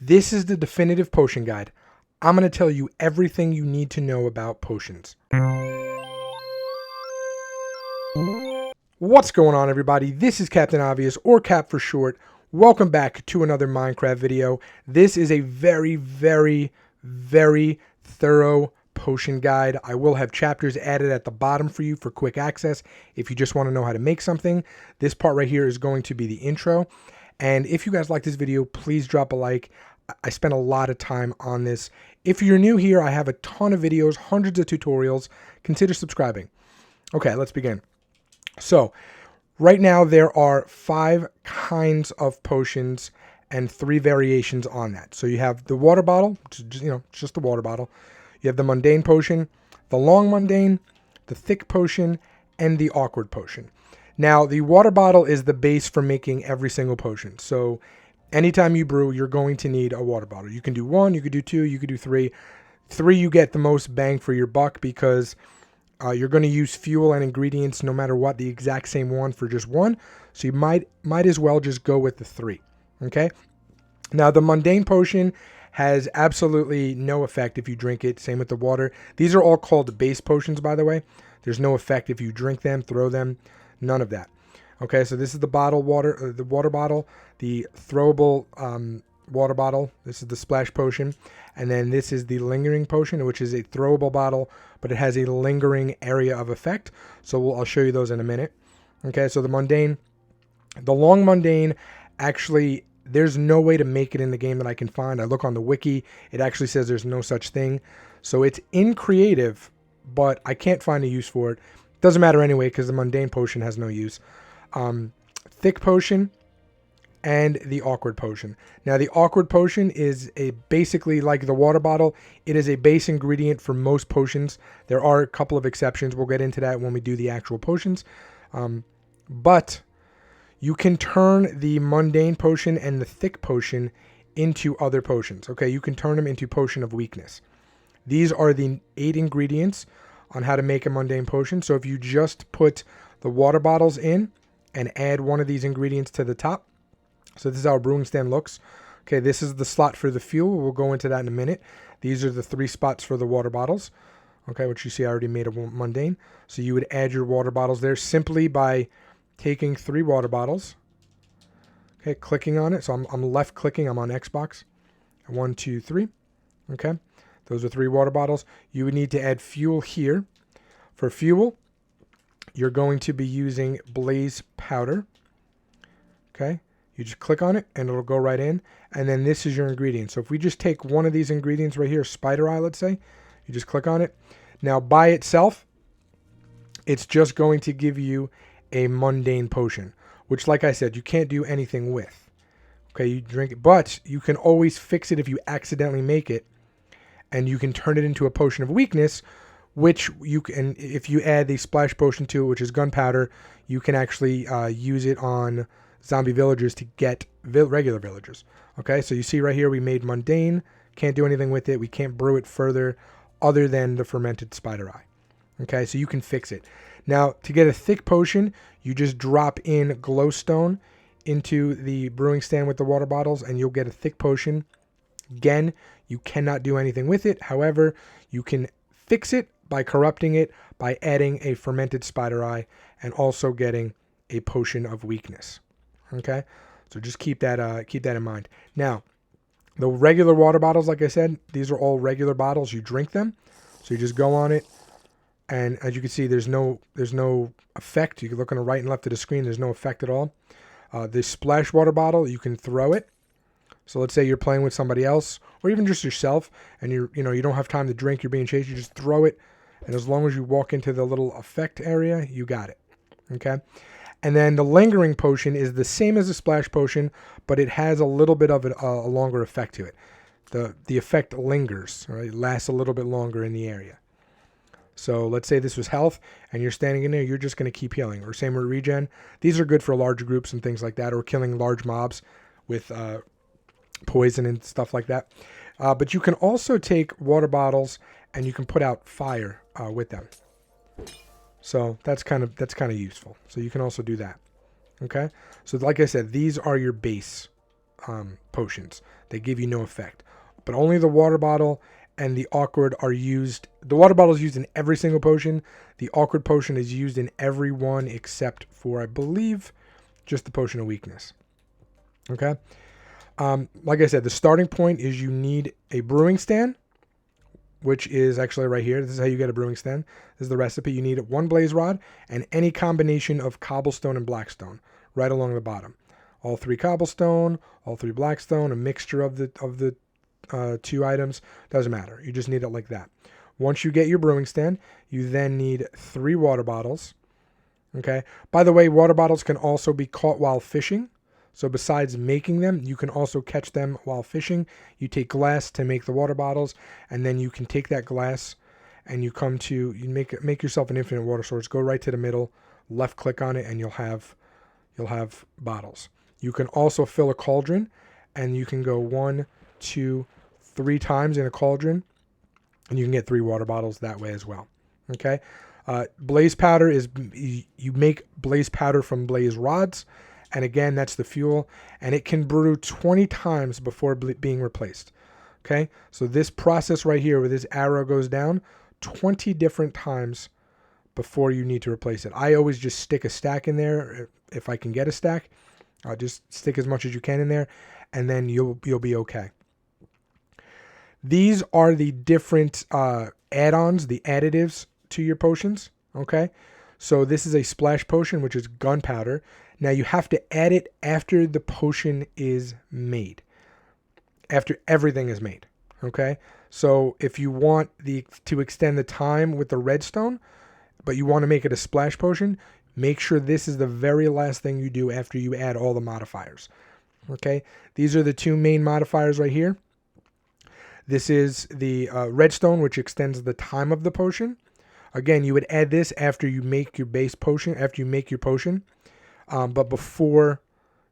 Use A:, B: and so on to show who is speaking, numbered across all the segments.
A: This is the definitive potion guide. I'm going to tell you everything you need to know about potions. What's going on, everybody? This is Captain Obvious, or Cap for short. Welcome back to another Minecraft video. This is a very, very, very thorough potion guide. I will have chapters added at the bottom for you for quick access if you just want to know how to make something. This part right here is going to be the intro. And if you guys like this video, please drop a like. I spent a lot of time on this. If you're new here, I have a ton of videos, hundreds of tutorials. Consider subscribing. Okay, let's begin. So, right now there are 5 kinds of potions and 3 variations on that. So you have the water bottle, just the water bottle. You have the mundane potion, the long mundane, the thick potion, and the awkward potion. Now, the water bottle is the base for making every single potion. So, anytime you brew, you're going to need a water bottle. You can do 1, you could do 2, you could do 3. 3, you get the most bang for your buck because you're going to use fuel and ingredients no matter what, the exact same one for just 1. So you might as well just go with the 3. Okay. Now the mundane potion has absolutely no effect if you drink it. Same with the water. These are all called base potions, by the way. There's no effect if you drink them, throw them, none of that. Okay, so this is the bottle water, the water bottle, the throwable water bottle. This is the splash potion, and then this is the lingering potion, which is a throwable bottle, but it has a lingering area of effect. So I'll show you those in a minute. Okay, so the mundane, the long mundane, actually, there's no way to make it in the game that I can find. I look on the wiki, it actually says there's no such thing. So it's in creative, but I can't find a use for it. Doesn't matter anyway because the mundane potion has no use. Thick potion and the awkward potion. Now the awkward potion is basically like the water bottle. It is a base ingredient for most potions. There are a couple of exceptions. We'll get into that when we do the actual potions. But you can turn the mundane potion and the thick potion into other potions. Okay, you can turn them into potion of weakness. These are the 8 ingredients on how to make a mundane potion. So if you just put the water bottles in and add one of these ingredients to the top. So this is how a brewing stand looks. Okay, this is the slot for the fuel. We'll go into that in a minute. These are the 3 spots for the water bottles. Okay, which you see I already made a mundane. So you would add your water bottles there simply by taking 3 water bottles. Okay, clicking on it. So I'm left clicking. I'm on Xbox. 1, 2, 3. Okay, those are 3 water bottles. You would need to add fuel here. For fuel, you're going to be using blaze powder. Okay, you just click on it and it'll go right in. And then this is your ingredient. So if we just take one of these ingredients right here, spider eye, let's say, you just click on it. Now by itself, it's just going to give you a mundane potion, which, like I said, you can't do anything with. Okay, you drink it, but you can always fix it if you accidentally make it, and you can turn it into a potion of weakness, which you can, if you add the splash potion to it, which is gunpowder, you can actually use it on zombie villagers to get regular villagers. Okay, so you see right here, we made mundane, can't do anything with it, we can't brew it further other than the fermented spider eye. Okay, so you can fix it. Now, to get a thick potion, you just drop in glowstone into the brewing stand with the water bottles, and you'll get a thick potion. Again, you cannot do anything with it. However, you can fix it by corrupting it, by adding a fermented spider eye, and also getting a potion of weakness. Okay, so just keep that in mind. Now, the regular water bottles, like I said, these are all regular bottles. You drink them, so you just go on it. And as you can see, there's no effect. You can look on the right and left of the screen. There's no effect at all. The splash water bottle, you can throw it. So let's say you're playing with somebody else, or even just yourself, and you don't have time to drink. You're being chased. You just throw it, and as long as you walk into the little effect area, you got it. Okay. And then the lingering potion is the same as the splash potion, but it has a little bit of a longer effect to it. The effect lingers. Right? It lasts a little bit longer in the area. So let's say this was health and you're standing in there, you're just going to keep healing. Or same with regen. These are good for large groups and things like that, or killing large mobs with poison and stuff like that. But you can also take water bottles and you can put out fire with them. So that's kind of useful. So you can also do that. Okay. So like I said, these are your base potions. They give you no effect. But only the water bottle and the awkward are used. The water bottle is used in every single potion. The awkward potion is used in every one except for, I believe, just the potion of weakness. Okay? Like I said, the starting point is you need a brewing stand, which is actually right here. This is how you get a brewing stand. This is the recipe. You need one blaze rod and any combination of cobblestone and blackstone right along the bottom. All 3 cobblestone, all 3 blackstone, a mixture of the 2 items. Doesn't matter. You just need it like that. Once you get your brewing stand, you then need 3 water bottles. Okay. By the way, water bottles can also be caught while fishing. So besides making them, you can also catch them while fishing. You take glass to make the water bottles, and then you can take that glass and you make yourself an infinite water source. Go right to the middle, left click on it, and you'll have bottles. You can also fill a cauldron, and you can go 1, 2, 3 times in a cauldron, and you can get 3 water bottles that way as well. Okay. Blaze powder is, you make blaze powder from blaze rods. And again, that's the fuel, and it can brew 20 times before being replaced. Okay, so this process right here where this arrow goes down 20 different times before you need to replace it. I always just stick a stack in there if I can get a stack. I'll just stick as much as you can in there, and then you'll be okay. These are the different add-ons, the additives to your potions. Okay, so this is a splash potion, which is gunpowder. Now you have to add it after the potion is made, after everything is made. Okay, so if you want to extend the time with the redstone, but you want to make it a splash potion, make sure this is the very last thing you do after you add all the modifiers. Okay, these are the 2 main modifiers right here. This is the redstone, which extends the time of the potion. Again, you would add this after you make your base potion, after you make your potion. But before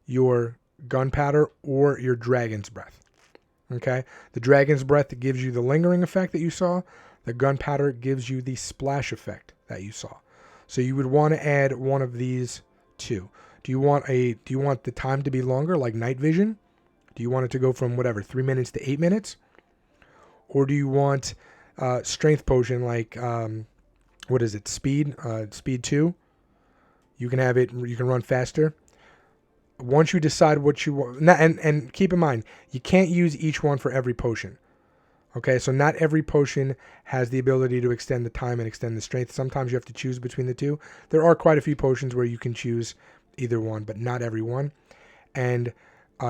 A: your gunpowder or your dragon's breath. Okay? The dragon's breath gives you the lingering effect that you saw. The gunpowder gives you the splash effect that you saw. So you would want to add one of these 2. Do you want the time to be longer, like night vision? Do you want it to go from 3 minutes to 8 minutes? Or do you want strength potion like what is it? Speed 2? You can have it, you can run faster. Once you decide what you want, and keep in mind, you can't use each one for every potion. Okay, so not every potion has the ability to extend the time and extend the strength. Sometimes you have to choose between the 2. There are quite a few potions where you can choose either one, but not every one. And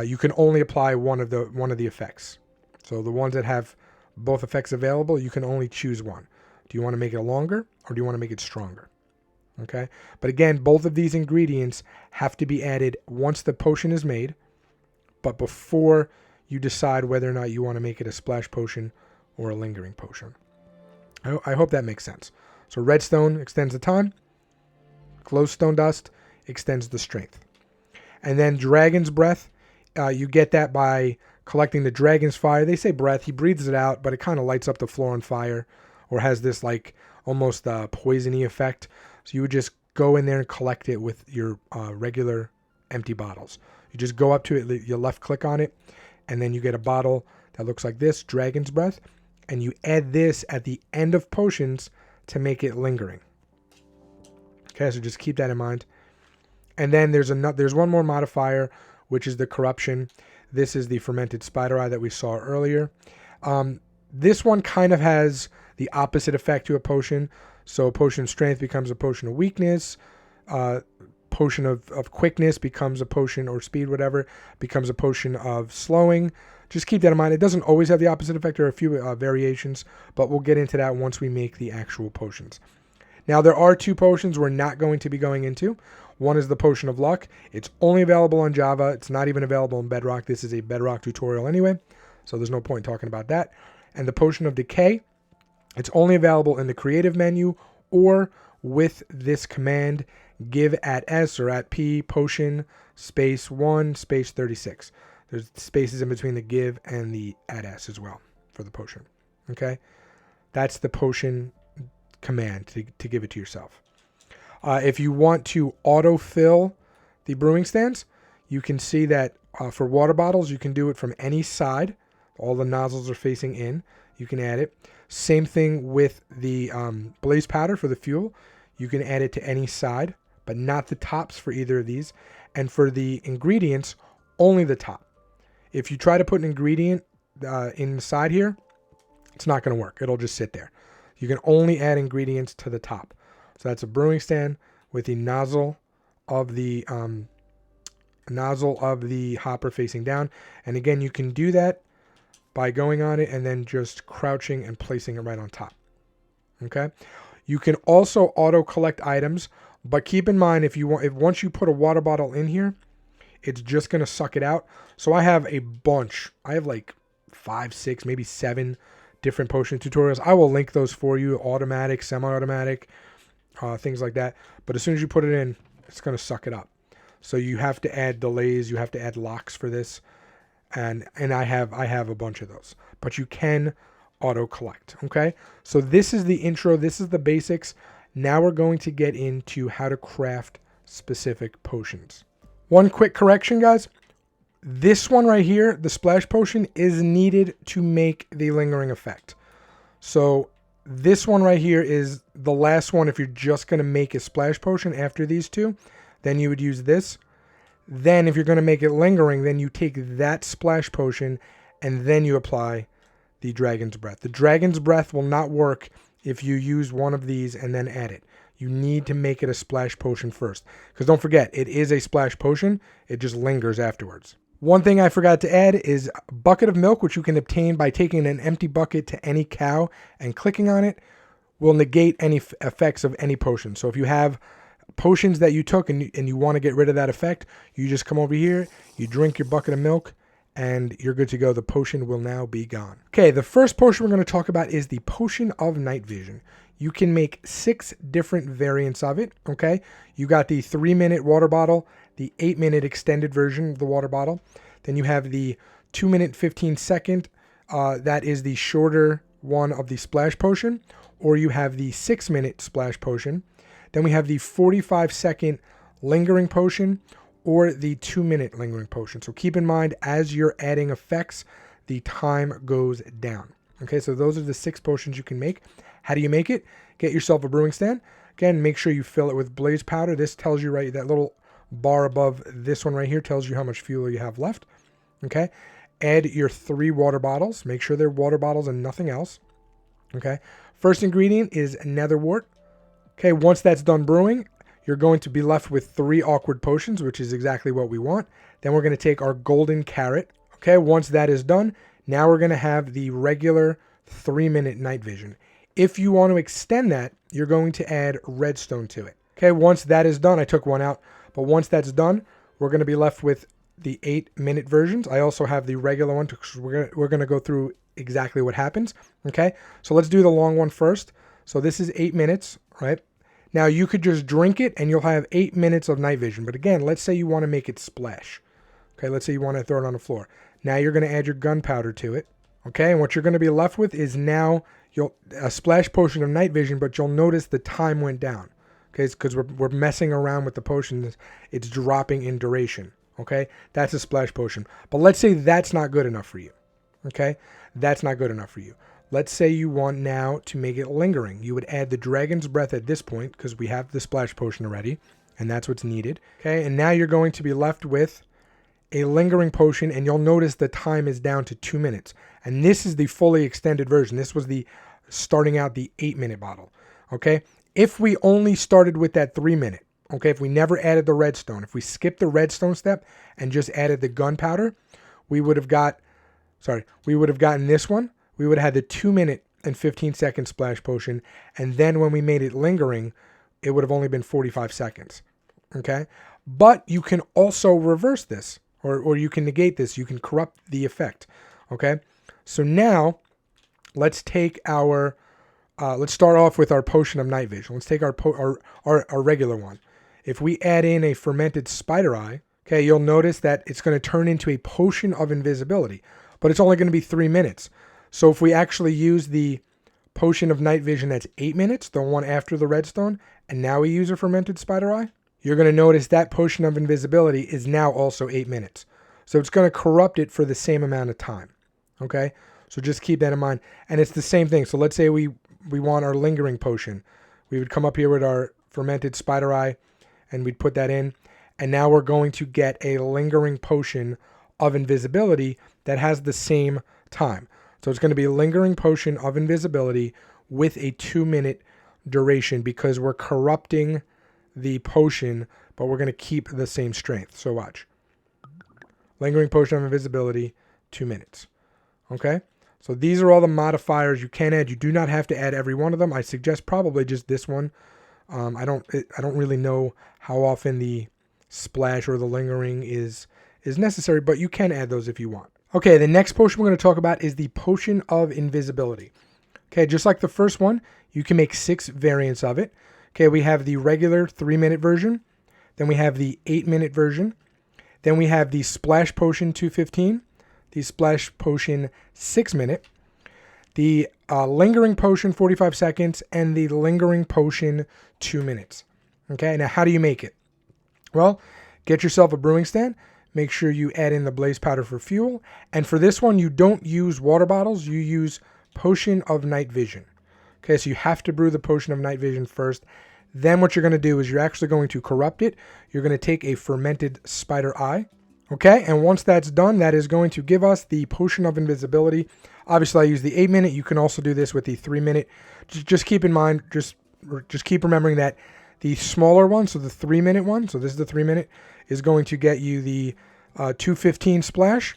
A: you can only apply one of the effects. So the ones that have both effects available, you can only choose one. Do you want to make it longer, or do you want to make it stronger? Okay, but again, both of these ingredients have to be added once the potion is made, but before you decide whether or not you want to make it a splash potion or a lingering potion. I hope that makes sense. So redstone extends the time, glowstone dust extends the strength. And then dragon's breath, you get that by collecting the dragon's fire. They say breath, he breathes it out, but it kind of lights up the floor on fire, or has this like almost poisony effect. So you would just go in there and collect it with your regular empty bottles. You just go up to it, you left click on it, and then you get a bottle that looks like this, dragon's breath, and you add this at the end of potions to make it lingering. Okay, so just keep that in mind. And then there's one more modifier, which is the corruption. This is the fermented spider eye that we saw earlier. This one kind of has the opposite effect to a potion. So potion of strength becomes a potion of weakness. Potion of quickness becomes a potion, or speed, whatever, becomes a potion of slowing. Just keep that in mind. It doesn't always have the opposite effect. There are a few variations, but we'll get into that once we make the actual potions. Now, there are 2 potions we're not going to be going into. One is the potion of luck. It's only available on Java. It's not even available in Bedrock. This is a Bedrock tutorial anyway, so there's no point talking about that. And the potion of decay, it's only available in the creative menu or with this command, give at S or at P potion space 1 space 36. There's spaces in between the give and the at S as well for the potion. Okay, that's the potion command to give it to yourself. If you want to autofill the brewing stands, you can see that For water bottles, you can do it from any side. All the nozzles are facing in. You can add it. Same thing with the blaze powder for the fuel. You can add it to any side, but not the tops for either of these. And for the ingredients, only the top. If you try to put an ingredient inside here, it's not going to work. It'll just sit there. You can only add ingredients to the top. So that's a brewing stand with the nozzle of the hopper facing down. And again, you can do that by going on it and then just crouching and placing it right on top. Okay. You can also auto collect items, but keep in mind if once you put a water bottle in here, it's just going to suck it out. So I have a bunch. I have like 5, 6, maybe 7 different potion tutorials. I will link those for you, automatic, semi-automatic, things like that. But as soon as you put it in, it's going to suck it up. So you have to add delays, you have to add locks for this. And I have a bunch of those. But you can auto collect, okay? So this is the intro, this is the basics. Now we're going to get into how to craft specific potions. One quick correction, guys. This one right here, the splash potion, is needed to make the lingering effect. So this one right here is the last one. If you're just going to make a splash potion after these two, then you would use this. Then if you're going to make it lingering, then you take that splash potion and then you apply the dragon's breath. The dragon's breath will not work if you use one of these and then add it. You need to make it a splash potion first. Because don't forget, it is a splash potion. It just lingers afterwards. One thing I forgot to add is a bucket of milk, which you can obtain by taking an empty bucket to any cow and clicking on it, will negate any effects of any potion. So if you have potions that you took and you want to get rid of that effect, you just come over here, you drink your bucket of milk, and you're good to go. The potion will now be gone. Okay, the first potion we're going to talk about is the Potion of Night Vision. You can make 6 different variants of it, okay? You got the 3-minute water bottle, the 8-minute extended version of the water bottle. Then you have the 2-minute 15-second. That is the shorter one of the splash potion. Or you have the 6-minute splash potion. Then we have the 45-second lingering potion or the 2-minute lingering potion. So keep in mind, as you're adding effects, the time goes down. Okay, so those are the 6 potions you can make. How do you make it? Get yourself a brewing stand. Again, make sure you fill it with blaze powder. This tells you right, that little bar above this one right here tells you how much fuel you have left. Okay, add your 3 water bottles. Make sure they're water bottles and nothing else. Okay, first ingredient is netherwort. Okay, once that's done brewing, you're going to be left with 3 awkward potions, which is exactly what we want. Then we're going to take our golden carrot. Okay, once that is done, now we're going to have the regular 3-minute night vision. If you want to extend that, you're going to add redstone to it. Okay, once that is done, I took one out, but once that's done, we're going to be left with the 8-minute versions. I also have the regular one because we're going to go through exactly what happens. Okay, so let's do the long one first. So this is 8 minutes, right? Now you could just drink it and you'll have 8 minutes of night vision. But again, let's say you want to make it splash. Okay, let's say you want to throw it on the floor. Now you're going to add your gunpowder to it. Okay, and what you're going to be left with is now a splash potion of night vision, but you'll notice the time went down. Okay, it's because we're messing around with the potions. It's dropping in duration. Okay, that's a splash potion. But let's say that's not good enough for you. Okay, that's not good enough for you. Let's say you want now to make it lingering. You would add the dragon's breath at this point because we have the splash potion already, and that's what's needed. Okay, and now you're going to be left with a lingering potion, and you'll notice the time is down to 2 minutes. And this is the fully extended version. This was the starting out the 8-minute bottle. Okay, if we only started with that 3-minute, okay, if we never added the redstone, if we skipped the redstone step and just added the gunpowder, we would have gotten this one. We would have had the 2-minute and 15-second splash potion, and then when we made it lingering, it would have only been 45 seconds. Okay, but you can also reverse this, or you can negate this. You can corrupt the effect. Okay, so now let's take our let's start off with our potion of night vision. Let's take our regular one. If we add in a fermented spider eye, okay, you'll notice that it's going to turn into a potion of invisibility, but it's only going to be 3 minutes. So if we actually use the potion of night vision that's 8 minutes, the one after the redstone, and now we use a fermented spider eye, you're going to notice that potion of invisibility is now also 8 minutes. So it's going to corrupt it for the same amount of time. Okay, so just keep that in mind. And it's the same thing. So let's say we want our lingering potion. We would come up here with our fermented spider eye, and we'd put that in. And now we're going to get a lingering potion of invisibility that has the same time. So it's going to be a lingering potion of invisibility with a 2-minute duration, because we're corrupting the potion, but we're going to keep the same strength. So watch. Lingering potion of invisibility, 2 minutes. Okay? So these are all the modifiers you can add. You do not have to add every one of them. I suggest probably just this one. I don't really know how often the splash or the lingering is necessary, but you can add those if you want. Okay, the next potion we're going to talk about is the potion of invisibility. Okay, just like the first one, you can make 6 variants of it. Okay, we have the regular 3-minute version. Then we have the 8-minute version. Then we have the splash potion 215, the splash potion 6-minute, the lingering potion 45 seconds, and the lingering potion 2 minutes. Okay, now how do you make it? Well, get yourself a brewing stand. Make sure you add in the blaze powder for fuel. And for this one, you don't use water bottles. You use potion of night vision. Okay, so you have to brew the potion of night vision first. Then what you're going to do is you're actually going to corrupt it. You're going to take a fermented spider eye. Okay, and once that's done, that is going to give us the potion of invisibility. Obviously, I use the 8-minute. You can also do this with the 3-minute. Just keep in mind, just keep remembering that the smaller one, so the 3-minute one, so this is the 3-minute, is going to get you the 215 splash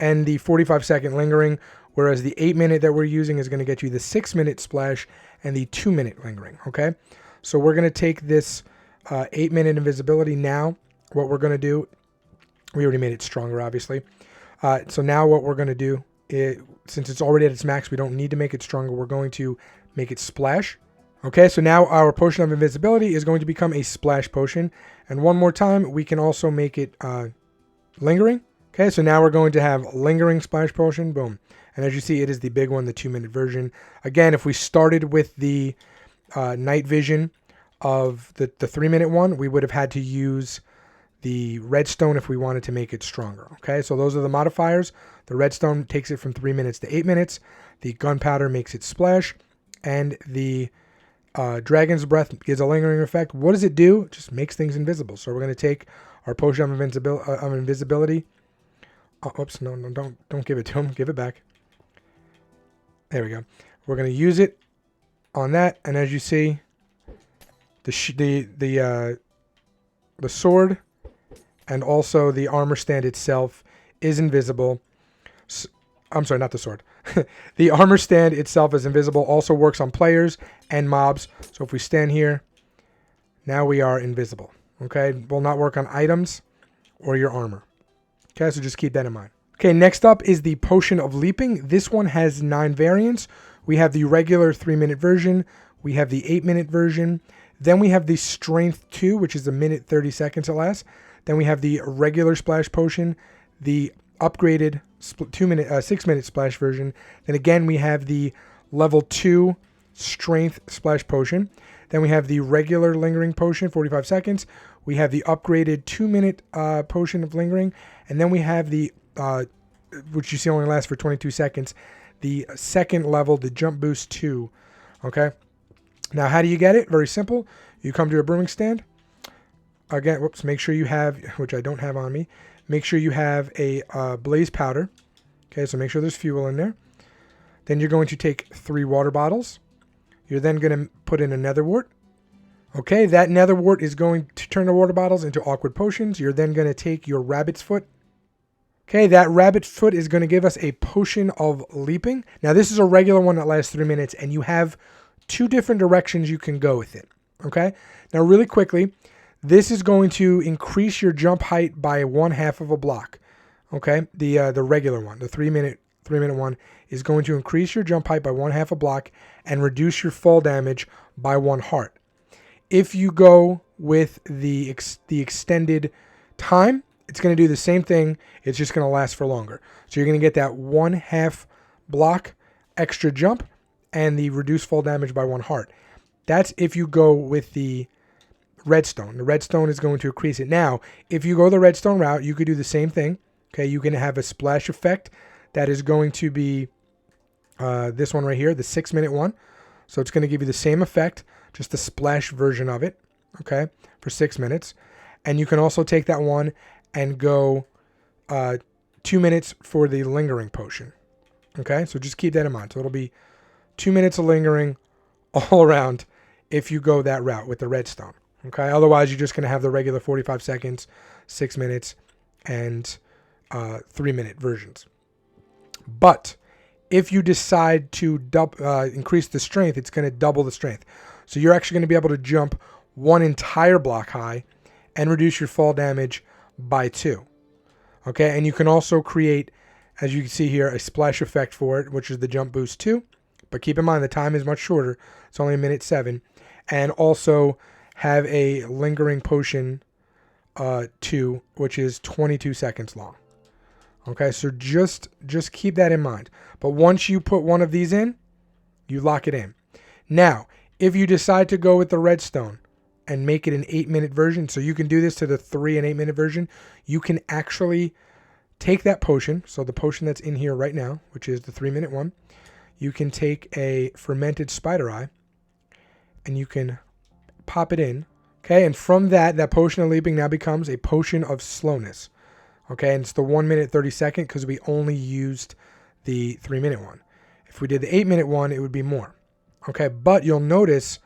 A: and the 45-second lingering, whereas the 8-minute that we're using is going to get you the 6-minute splash and the 2-minute lingering, okay? So we're going to take this 8-minute invisibility now. What we're going to do, we already made it stronger, obviously. So now what we're going to do, since it's already at its max, we don't need to make it stronger. We're going to make it splash. Okay, so now our potion of invisibility is going to become a splash potion. And one more time, we can also make it lingering. Okay, so now we're going to have lingering splash potion. Boom. And as you see, it is the big one, the 2-minute version. Again, if we started with the night vision of the 3-minute one, we would have had to use the redstone if we wanted to make it stronger. Okay, so those are the modifiers. The redstone takes it from 3 minutes to 8 minutes. The gunpowder makes it splash. And the Dragon's Breath gives a lingering effect. What does it do? It just makes things invisible. So we're going to take our potion of invisibility. Oh, oops, no, don't give it to him. Give it back. There we go. We're going to use it on that, and as you see, the sword and also the armor stand itself is invisible. I'm sorry, not the sword. The armor stand itself is invisible, also works on players and mobs. So if we stand here, now we are invisible. Okay, will not work on items or your armor. Okay, so just keep that in mind. Okay, next up is the Potion of Leaping. This one has 9 variants. We have the regular 3-minute version. We have the 8-minute version. Then we have the Strength 2, which is 1 minute 30 seconds it lasts. Then we have the regular splash potion, the upgraded 6-minute splash version. Then again, we have the level 2 strength splash potion. Then we have the regular lingering potion, 45 seconds. We have the upgraded 2-minute potion of lingering. And then we have the, which you see only lasts for 22 seconds, the second level, the jump boost 2. Okay. Now, how do you get it? Very simple. You come to your brewing stand. Again, whoops, make sure you have, which I don't have on me, make sure you have a blaze powder. Okay, so make sure there's fuel in there. Then you're going to take 3 water bottles. You're then going to put in a nether wart. Okay, that nether wart is going to turn the water bottles into awkward potions. You're then going to take your rabbit's foot. Okay, that rabbit's foot is going to give us a potion of leaping. Now, this is a regular one that lasts 3 minutes, and you have 2 different directions you can go with it. Okay, now really quickly, this is going to increase your jump height by 1/2 of a block. Okay, the regular one, the 3-minute one, is going to increase your jump height by 1/2 a block and reduce your fall damage by 1 heart. If you go with the extended time, it's going to do the same thing. It's just going to last for longer. So you're going to get that 1/2 block extra jump and the reduced fall damage by 1 heart. That's if you go with the redstone. The redstone is going to increase it. Now, if you go the redstone route, you could do the same thing. Okay, you can have a splash effect that is going to be this one right here, the 6-minute one. So it's going to give you the same effect, just a splash version of it, okay, for 6 minutes. And you can also take that one and go 2 minutes for the lingering potion. Okay, so just keep that in mind. So it'll be 2 minutes of lingering all around if you go that route with the redstone. Okay, otherwise you're just going to have the regular 45 seconds, 6 minutes, and 3-minute versions. But if you decide to increase the strength, it's going to double the strength. So you're actually going to be able to jump one entire block high and reduce your fall damage by 2. Okay, and you can also create, as you can see here, a splash effect for it, which is the jump boost 2. But keep in mind the time is much shorter. It's only 1:07. And also have a lingering potion 2, which is 22 seconds long. Okay, so just keep that in mind. But once you put one of these in, you lock it in. Now, if you decide to go with the redstone and make it an 8-minute version, so you can do this to the 3 and 8-minute version, you can actually take that potion, so the potion that's in here right now, which is the 3-minute one, you can take a fermented spider eye and you can pop it in. Okay, and from that potion of leaping now becomes a potion of slowness. Okay, and it's the 1 minute 30-second because we only used the 3-minute one. If we did the 8-minute one, it would be more. Okay, but you'll notice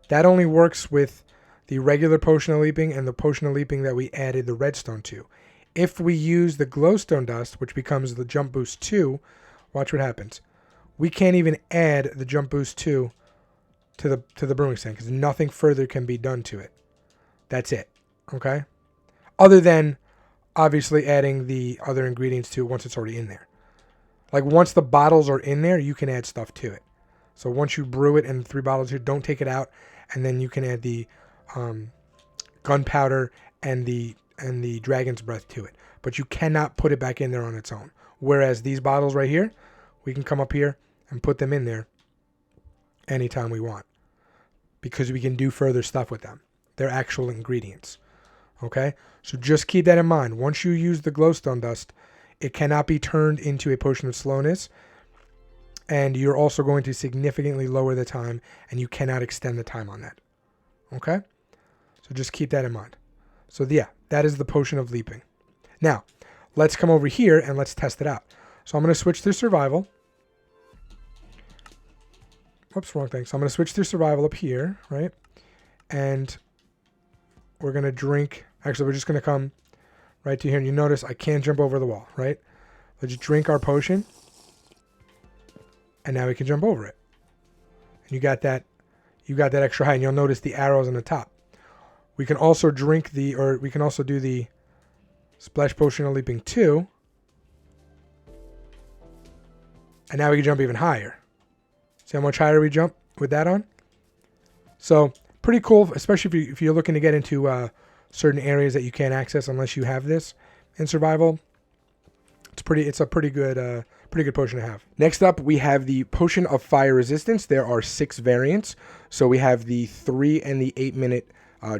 A: that only works with the regular potion of leaping and the potion of leaping that we added the redstone to. If we use the glowstone dust, which becomes the jump boost 2, watch what happens. We can't even add the jump boost 2 to the brewing stand because nothing further can be done to it. That's it. Okay? Other than obviously adding the other ingredients to it once it's already in there. Like once the bottles are in there, you can add stuff to it. So once you brew it and the 3 bottles here, don't take it out, and then you can add the gunpowder and the dragon's breath to it. But you cannot put it back in there on its own. Whereas these bottles right here, we can come up here and put them in there anytime we want because we can do further stuff with them. They're actual ingredients. Okay? So just keep that in mind. Once you use the glowstone dust, it cannot be turned into a potion of slowness. And you're also going to significantly lower the time, and you cannot extend the time on that. Okay? So just keep that in mind. So yeah, that is the potion of leaping. Now, let's come over here and let's test it out. So I'm going to switch to survival. Whoops, wrong thing. So I'm going to switch to survival up here, right? And we're going to drink. Actually, we're just going to come right to here. And you notice I can't jump over the wall, right? Let's drink our potion. And now we can jump over it. And you got that extra height. And you'll notice the arrows on the top. We can also we can also do the splash potion of leaping 2. And now we can jump even higher. See how much higher we jump with that on? So pretty cool, especially if you're looking to get into certain areas that you can't access unless you have this in survival. It's a pretty good potion to have. Next up, we have the potion of fire resistance. There are 6 variants. So we have the 3 and the 8-minute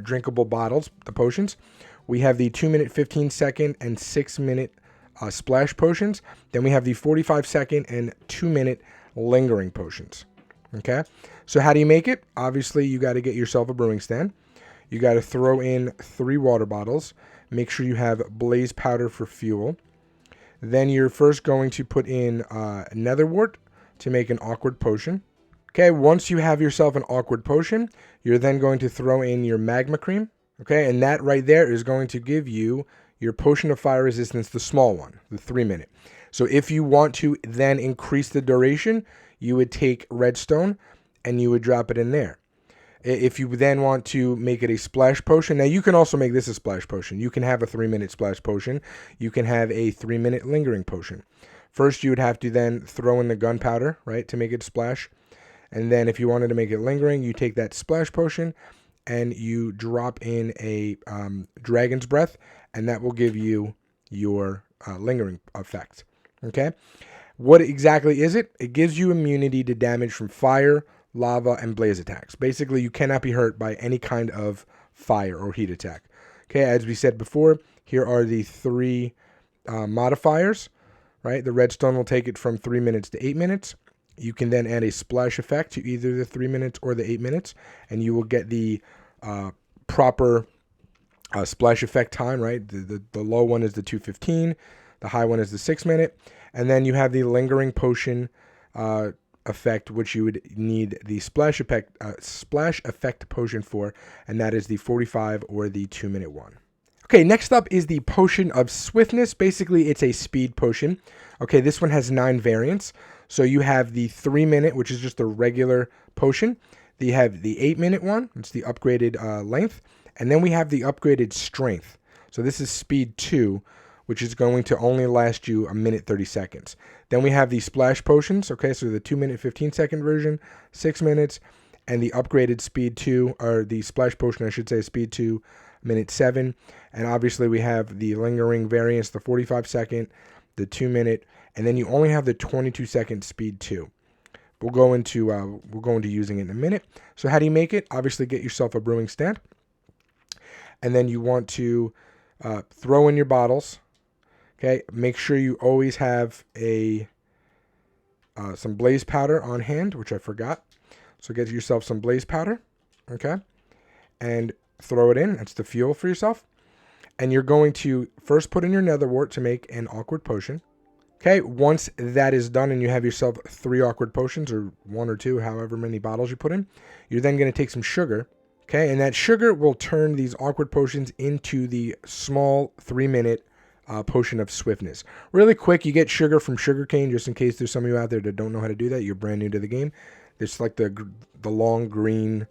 A: drinkable bottles, the potions. We have the 2-minute, 15-second, and 6-minute splash potions. Then we have the 45-second and 2-minute lingering potions. Okay, so how do you make it? Obviously, you got to get yourself a brewing stand. You got to throw in 3 water bottles. Make sure you have blaze powder for fuel. Then you're first going to put in nether wart to make an awkward potion. Okay, once you have yourself an awkward potion, you're then going to throw in your magma cream. Okay, and that right there is going to give you your potion of fire resistance, the small one, the 3-minute. So if you want to then increase the duration, you would take redstone and you would drop it in there. If you then want to make it a splash potion, now you can also make this a splash potion. You can have a 3-minute splash potion. You can have a 3-minute lingering potion. First, you would have to then throw in the gunpowder, right, to make it splash. And then if you wanted to make it lingering, you take that splash potion and you drop in a dragon's breath, and that will give you your lingering effect. Okay? What exactly is it? It gives you immunity to damage from fire, lava, and blaze attacks. Basically, you cannot be hurt by any kind of fire or heat attack. Okay, as we said before, here are the 3 modifiers, right? The redstone will take it from 3 minutes to 8 minutes. You can then add a splash effect to either the 3 minutes or the 8 minutes, and you will get the proper splash effect time, right? The low one is the 2:15, the high one is the 6 minute, and then you have the lingering potion effect, which you would need the splash effect potion for, and that is the 45 or the 2 minute one. Okay, next up is the potion of swiftness. Basically, it's a speed potion. Okay, this one has 9 variants. So you have the 3 minute, which is just a regular potion. You have the 8 minute one, it's the upgraded length. And then we have the upgraded strength. So this is speed 2, which is going to only last you 1 minute 30 seconds. Then we have the splash potions. Okay, so the 2 minute 15-second version, 6 minutes. And the upgraded speed 2, or the splash potion, I should say, speed 2, minute 7. And obviously we have the lingering variants, the 45-second, the 2 minute, and then you only have the 22-second speed 2. We'll go into using it in a minute. So how do you make it? Obviously get yourself a brewing stand. And then you want to throw in your bottles. Okay, make sure you always have some blaze powder on hand, which I forgot. So get yourself some blaze powder, okay, and throw it in. That's the fuel for yourself. And you're going to first put in your nether wart to make an awkward potion. Okay, once that is done and you have yourself 3 awkward potions, or 1 or 2, however many bottles you put in, you're then going to take some sugar. Okay, and that sugar will turn these awkward potions into the small 3 minute potion of swiftness. Really quick, you get sugar from sugarcane, just in case there's some of you out there that don't know how to do that. You're brand new to the game. It's like the long green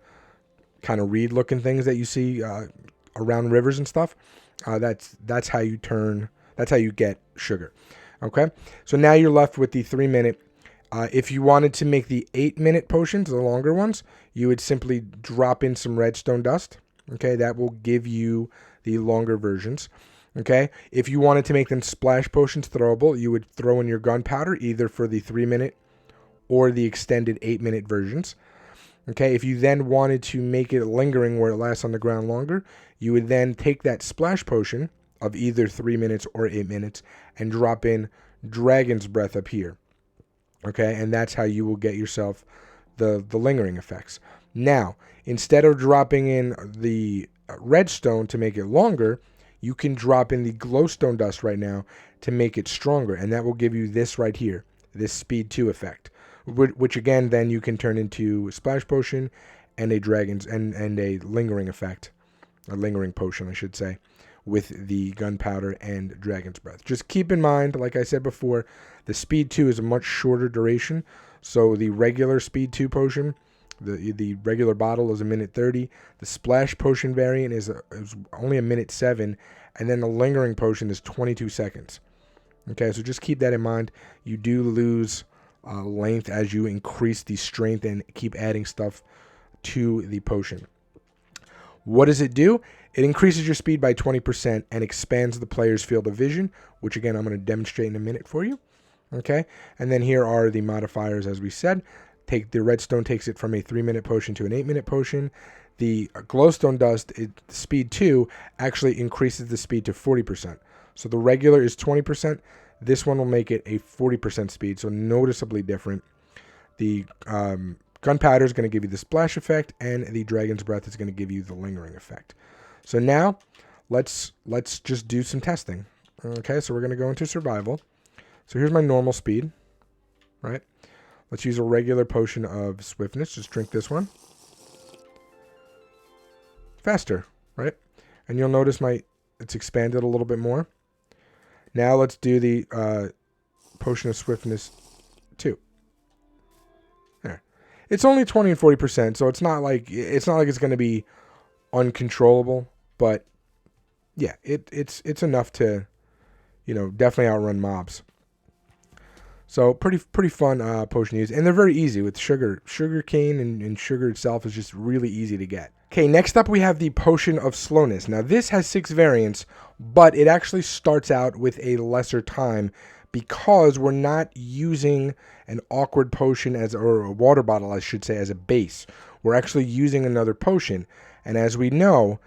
A: kind of reed looking things that you see around rivers and stuff. That's how you get sugar. Okay, so now you're left with the 3 minute. If you wanted to make the 8 minute potions, the longer ones, you would simply drop in some redstone dust. Okay, that will give you the longer versions. Okay, if you wanted to make them splash potions throwable, you would throw in your gunpowder either for the 3 minute or the extended 8 minute versions. Okay, if you then wanted to make it lingering where it lasts on the ground longer, you would then take that splash potion of either 3 minutes or 8 minutes and drop in Dragon's Breath up here. Okay, and that's how you will get yourself the lingering effects. Now, instead of dropping in the redstone to make it longer, you can drop in the glowstone dust right now to make it stronger, and that will give you this right here, this speed 2 effect, which again then you can turn into a splash potion and a dragon's and a lingering effect, a lingering potion I should say, with the gunpowder and dragon's breath. Just keep in mind, like I said before, the speed 2 is a much shorter duration. So the regular speed 2 potion, the regular bottle is 1 minute 30. The splash potion variant is only 1 minute 7, and then the lingering potion is 22 seconds. Okay, so just keep that in mind. You do lose length as you increase the strength and keep adding stuff to the potion. What does it do? It increases your speed by 20% and expands the player's field of vision, which again I'm going to demonstrate in a minute for you. Okay, and then here are the modifiers as we said. The redstone takes it from a 3 minute potion to an 8 minute potion. The glowstone dust, speed 2, actually increases the speed to 40%. So the regular is 20%. This one will make it a 40% speed, so noticeably different. The gunpowder is going to give you the splash effect, and the dragon's breath is going to give you the lingering effect. So now let's just do some testing. Okay, so we're going to go into survival. So here's my normal speed, right? Let's use a regular potion of swiftness. Just drink this one. Faster, right? And you'll notice it's expanded a little bit more. Now let's do the potion of swiftness 2. There. It's only 20 and 40%, so it's not like it's going to be uncontrollable, but yeah, it's enough to, definitely outrun mobs. So pretty fun potion to use, and they're very easy with sugar cane, and sugar itself is just really easy to get. Okay, next up we have the potion of slowness. Now this has 6 variants, but it actually starts out with a lesser time because we're not using an awkward potion or a water bottle, I should say, as a base. We're actually using another potion, and as we know,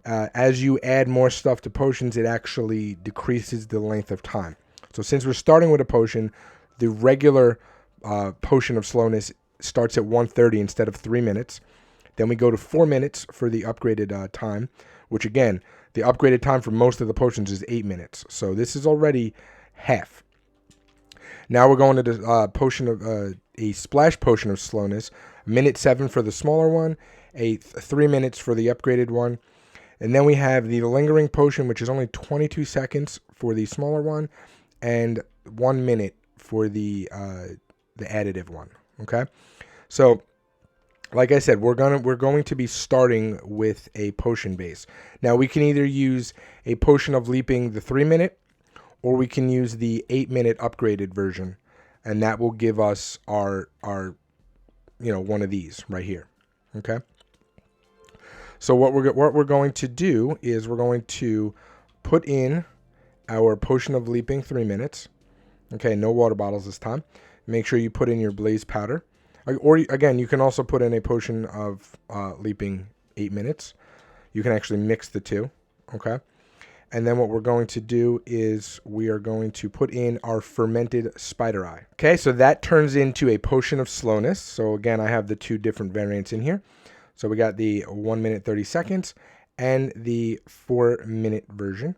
A: as you add more stuff to potions, it actually decreases the length of time. So since we're starting with a potion, the regular potion of slowness starts at 1:30 instead of 3 minutes. Then we go to 4 minutes for the upgraded time, which again, the upgraded time for most of the potions is 8 minutes. So this is already half. Now we're going to the potion of a splash potion of slowness, 1:07 for the smaller one, 3 minutes for the upgraded one. And then we have the lingering potion, which is only 22 seconds for the smaller one, and 1 minute for the additive one. Okay, so like I said, we're going to be starting with a potion base. Now we can either use a potion of leaping the 3 minute, or we can use the 8 minute upgraded version, and that will give us our one of these right here. Okay. So what we're going to do is we're going to put in our potion of leaping 3 minutes. Okay, no water bottles this time. Make sure you put in your blaze powder. Or again, you can also put in a potion of leaping 8 minutes. You can actually mix the two. Okay. And then what we're going to do is we are going to put in our fermented spider eye. Okay, so that turns into a potion of slowness. So again, I have the two different variants in here. So we got the 1 minute 30 seconds and the 4 minute version.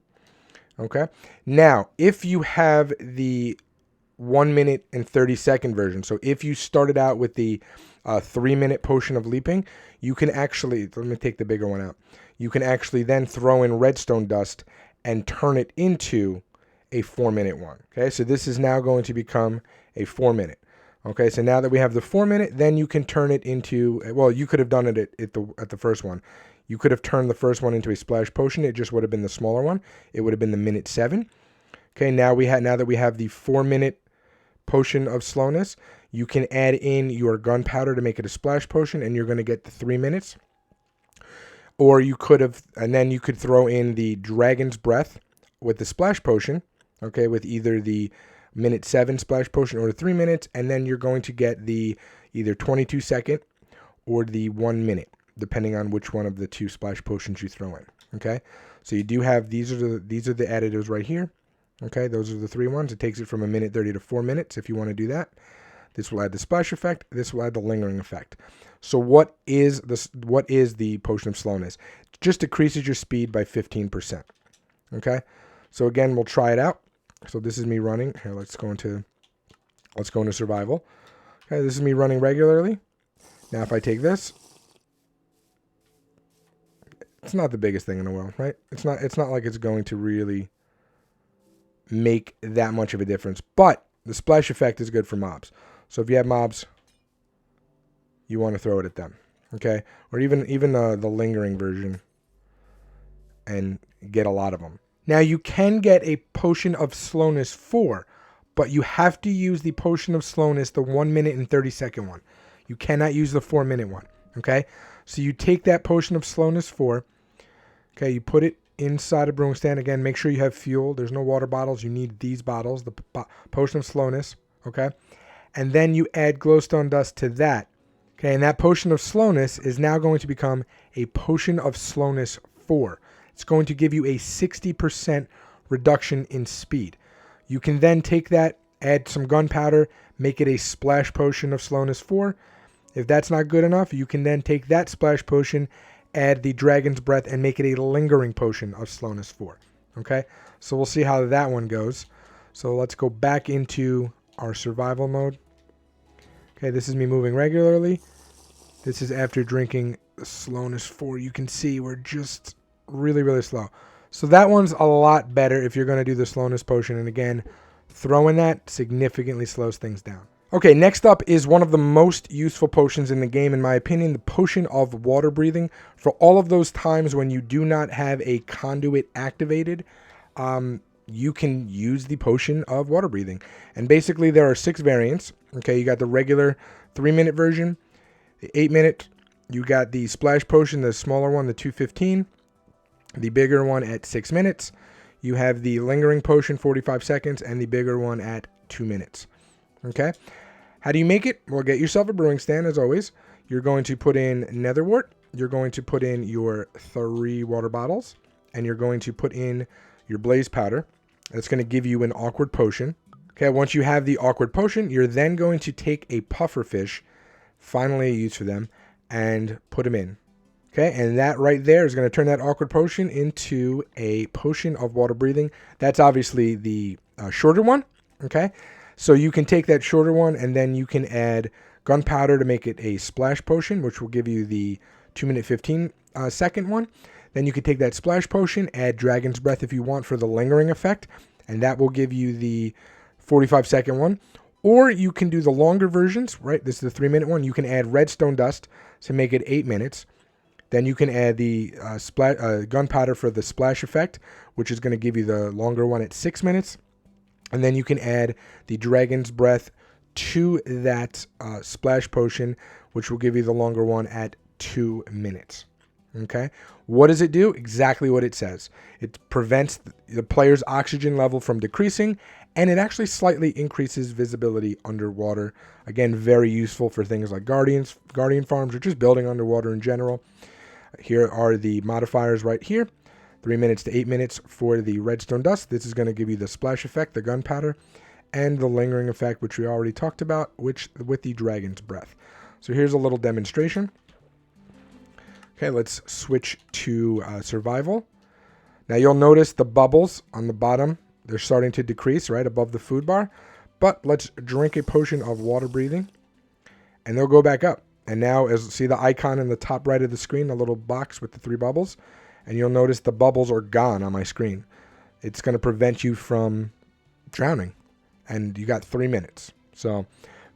A: Okay. Now, if you have the 1 minute and 30 second version, so if you started out with the 3 minute potion of leaping, you can actually, let me take the bigger one out. You can actually then throw in redstone dust and turn it into a 4 minute one. Okay. So this is now going to become a 4 minute. Okay, so now that we have the 4 minute, then you can turn it into, well, you could have done it at the first one. You could have turned the first one into a splash potion. It just would have been the smaller one. It would have been the 1:07. Okay, now that we have the 4 minute potion of slowness, you can add in your gunpowder to make it a splash potion, and you're going to get the 3 minutes. Or you could have, and then you could throw in the dragon's breath with the splash potion. Okay, with either the 1:07 splash potion or the 3 minutes, and then you're going to get the either 22 second or the 1 minute, depending on which one of the two splash potions you throw in. Okay, so you do have these are the additives right here. Okay, those are the three ones. It takes it from 1:30 to 4 minutes if you want to do that. This will add the splash effect. This will add the lingering effect. So what is the potion of slowness? It just decreases your speed by 15%. Okay, so again, we'll try it out. So this is me running. Here, let's go into survival. Okay, this is me running regularly. Now if I take this, it's not the biggest thing in the world, right? It's not like it's going to really make that much of a difference. But the splash effect is good for mobs. So if you have mobs, you want to throw it at them. Okay? Or even the lingering version and get a lot of them. Now, you can get a potion of slowness 4, but you have to use the potion of slowness, the 1 minute and 30 second one. You cannot use the 4 minute one. Okay? So you take that potion of slowness 4. Okay, you put it inside a brewing stand. Again, make sure you have fuel. There's no water bottles. You need these bottles, the potion of slowness. Okay? And then you add glowstone dust to that. Okay, and that potion of slowness is now going to become a potion of slowness 4. It's going to give you a 60% reduction in speed. You can then take that, add some gunpowder, make it a splash potion of slowness 4. If that's not good enough, you can then take that splash potion, add the dragon's breath, and make it a lingering potion of slowness 4. Okay, so we'll see how that one goes. So let's go back into our survival mode. Okay, this is me moving regularly. This is after drinking slowness 4. You can see we're just really, really slow. So that one's a lot better if you're going to do the slowness potion. And again, throwing that significantly slows things down. Okay, next up is one of the most useful potions in the game, in my opinion, the potion of water breathing. For all of those times when you do not have a conduit activated, you can use the potion of water breathing. And basically there are 6 variants. Okay, you got the regular 3 minute version, the 8 minute, you got the splash potion, the smaller one, the 215, the bigger one at 6 minutes. You have the lingering potion, 45 seconds, and the bigger one at 2 minutes. Okay, how do you make it? Well, get yourself a brewing stand as always. You're going to put in nether wart, you're going to put in your 3 water bottles, and you're going to put in your blaze powder. That's going to give you an awkward potion. Okay, once you have the awkward potion, you're then going to take a puffer fish, finally a use for them, and put them in. Okay, and that right there is going to turn that awkward potion into a potion of water breathing. That's obviously the shorter one. Okay, so you can take that shorter one, and then you can add gunpowder to make it a splash potion, which will give you the 2-minute 15-second one. Then you can take that splash potion, add dragon's breath if you want for the lingering effect, and that will give you the 45-second one. Or you can do the longer versions, right? This is the 3-minute one. You can add redstone dust to make it 8 minutes. Then you can add the gunpowder for the splash effect, which is going to give you the longer one at 6 minutes. And then you can add the dragon's breath to that splash potion, which will give you the longer one at 2 minutes. Okay, what does it do? Exactly what it says. It prevents the player's oxygen level from decreasing, and it actually slightly increases visibility underwater. Again, very useful for things like guardian farms, or just building underwater in general. Here are the modifiers right here. 3 minutes to 8 minutes for the redstone dust. This is going to give you the splash effect, the gunpowder, and the lingering effect, which we already talked about, which with the dragon's breath. So here's a little demonstration. Okay, let's switch to survival. Now you'll notice the bubbles on the bottom, they're starting to decrease right above the food bar. But let's drink a potion of water breathing, and they'll go back up. And now, see the icon in the top right of the screen, the little box with the 3 bubbles, and you'll notice the bubbles are gone on my screen. It's going to prevent you from drowning, and you got 3 minutes. So,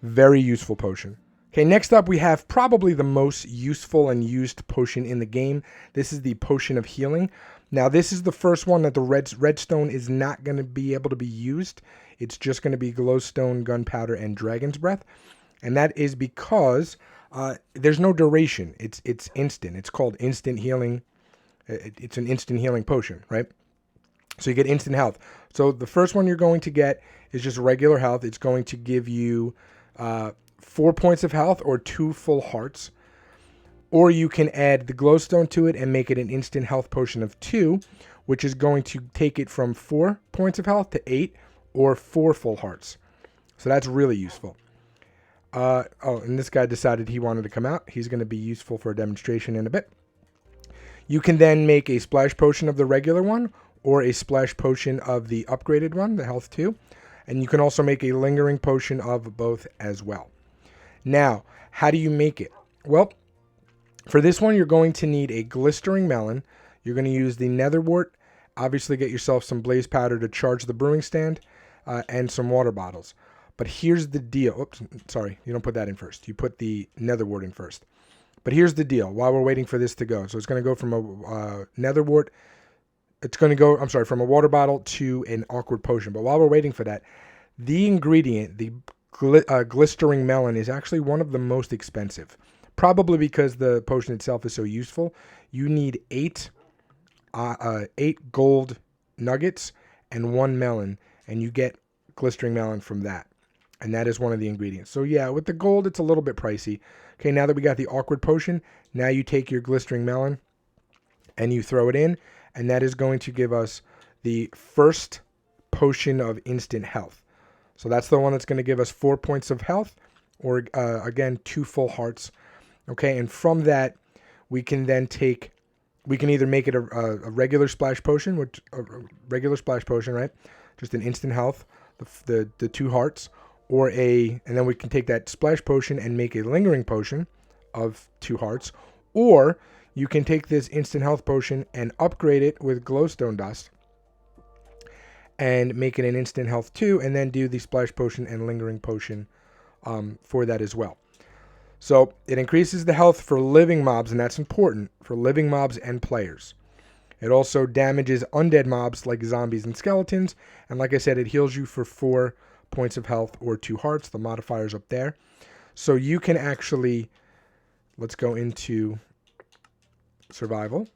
A: very useful potion. Okay, next up we have probably the most useful and used potion in the game. This is the Potion of Healing. Now, this is the first one that the redstone is not going to be able to be used. It's just going to be glowstone, gunpowder, and dragon's breath. And that is because there's no duration. It's instant. It's called instant healing. It's an instant healing potion, right? So you get instant health. So the first one you're going to get is just regular health. It's going to give you 4 points of health or 2 full hearts. Or you can add the glowstone to it and make it an instant health potion of 2, which is going to take it from 4 points of health to 8 or 4 full hearts. So that's really useful. And this guy decided he wanted to come out. He's going to be useful for a demonstration in a bit. You can then make a splash potion of the regular one or a splash potion of the upgraded one, the health 2. And you can also make a lingering potion of both as well. Now, how do you make it? Well, for this one, you're going to need a glistering melon. You're going to use the nether wart. Obviously, get yourself some blaze powder to charge the brewing stand and some water bottles. But here's the deal. Oops, sorry, you don't put that in first. You put the nether wart in first. But here's the deal while we're waiting for this to go. So it's going to go from a nether wart. It's going to go, from a water bottle to an awkward potion. But while we're waiting for that, the ingredient, the glistering melon, is actually one of the most expensive. Probably because the potion itself is so useful. You need 8 gold nuggets and 1 melon, and you get glistering melon from that. And that is one of the ingredients. So yeah, with the gold, it's a little bit pricey. Okay, now that we got the awkward potion, now you take your glistering melon and you throw it in, and that is going to give us the first potion of instant health. So that's the one that's going to give us 4 points of health, or again, 2 full hearts. Okay, and from that, we can either make it a regular splash potion, right? Just an instant health, the 2 hearts, and then we can take that splash potion and make a lingering potion of 2 hearts, or you can take this instant health potion and upgrade it with glowstone dust and make it an instant health 2, and then do the splash potion and lingering potion for that as well. So it increases the health for living mobs, and that's important for living mobs and players. It also damages undead mobs like zombies and skeletons, and like I said, it heals you for 4 points of health or 2 hearts. The modifier's up there. So you can actually, let's go into survival.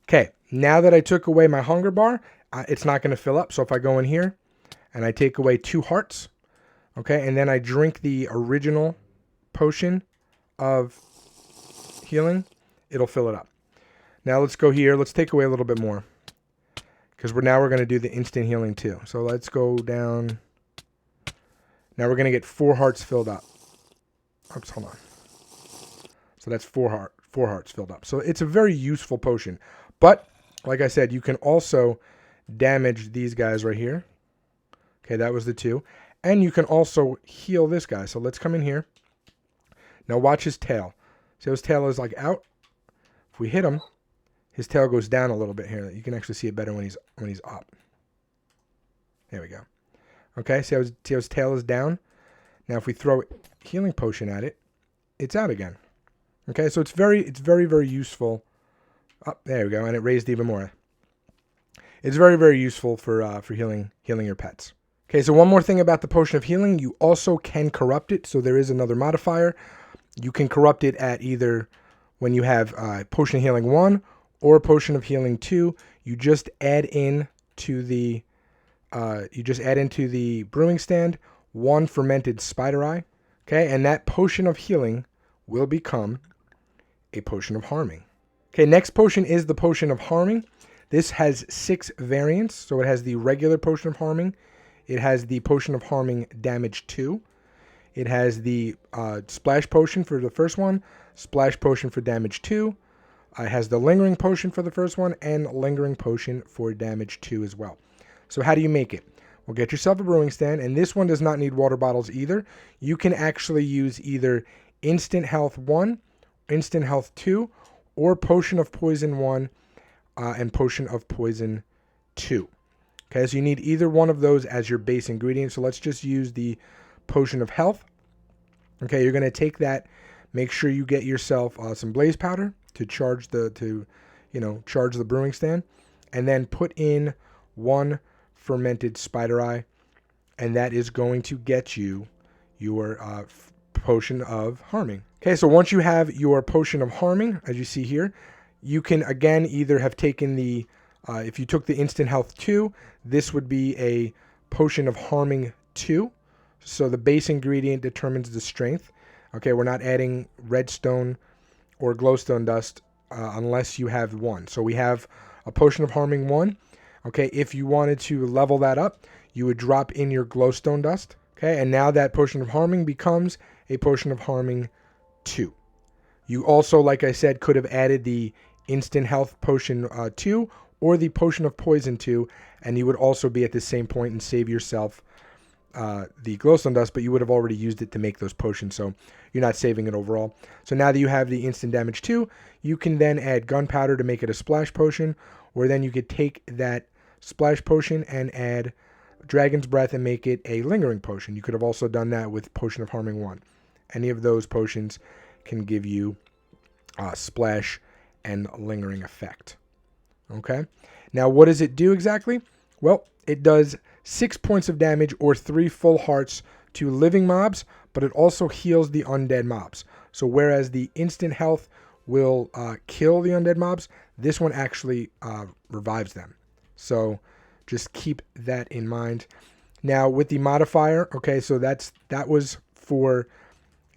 A: Okay, now that I took away my hunger bar, it's not going to fill up. So if I go in here and I take away 2 hearts, okay, and then I drink the original potion of healing, it'll fill it up. Now let's go here. Let's take away a little bit more, because we're going to do the instant healing too. So let's go down. Now we're going to get 4 hearts filled up. Oops, hold on. So that's 4 hearts filled up. So it's a very useful potion. But like I said, you can also damage these guys right here. Okay, that was the 2. And you can also heal this guy. So let's come in here. Now watch his tail. See how his tail is like out? If we hit him, his tail goes down a little bit here. You can actually see it better when he's up. There we go. Okay, see how his tail is down? Now if we throw a healing potion at it, it's out again. Okay, so it's very, very useful. Oh, there we go, and it raised even more. It's very, very useful for healing your pets. Okay, so one more thing about the potion of healing, you also can corrupt it. So there is another modifier. You can corrupt it at either when you have potion of healing 1 or potion of healing 2. You just add in to the brewing stand 1 fermented spider eye. Okay, and that potion of healing will become a potion of harming. Okay, next potion is the potion of harming. This has 6 variants. So it has the regular potion of harming. It has the potion of harming damage 2. It has the splash potion for the first one, splash potion for damage 2. It has the lingering potion for the first one, and lingering potion for damage 2 as well. So how do you make it? Well, get yourself a brewing stand, and this one does not need water bottles either. You can actually use either instant health 1, instant health 2, or potion of poison 1 and potion of poison 2. Okay, so you need either one of those as your base ingredient. So let's just use the potion of health. Okay, you're going to take that. Make sure you get yourself some blaze powder to charge the brewing stand, and then put in 1 fermented spider eye, and that is going to get you your potion of harming. Okay, so once you have your potion of harming, as you see here, you can again either have taken the if you took the instant health 2, this would be a potion of harming 2. So the base ingredient determines the strength. Okay, we're not adding redstone or glowstone dust unless you have 1. So we have a potion of harming 1. Okay, if you wanted to level that up, you would drop in your glowstone dust. Okay, and now that potion of harming becomes a potion of harming 2. You also, like I said, could have added the instant health potion 2 or the potion of poison 2, and you would also be at the same point and save yourself the glowstone dust, but you would have already used it to make those potions, so you're not saving it overall. So now that you have the instant damage 2, you can then add gunpowder to make it a splash potion, or then you could take that splash potion and add dragon's breath and make it a lingering potion. You could have also done that with potion of harming 1. Any of those potions can give you splash and lingering effect. Okay, now what does it do exactly? Well, it does 6 points of damage or 3 full hearts to living mobs, but it also heals the undead mobs. So whereas the instant health will kill the undead mobs, this one actually revives them. So just keep that in mind. Now with the modifier, okay, so that was for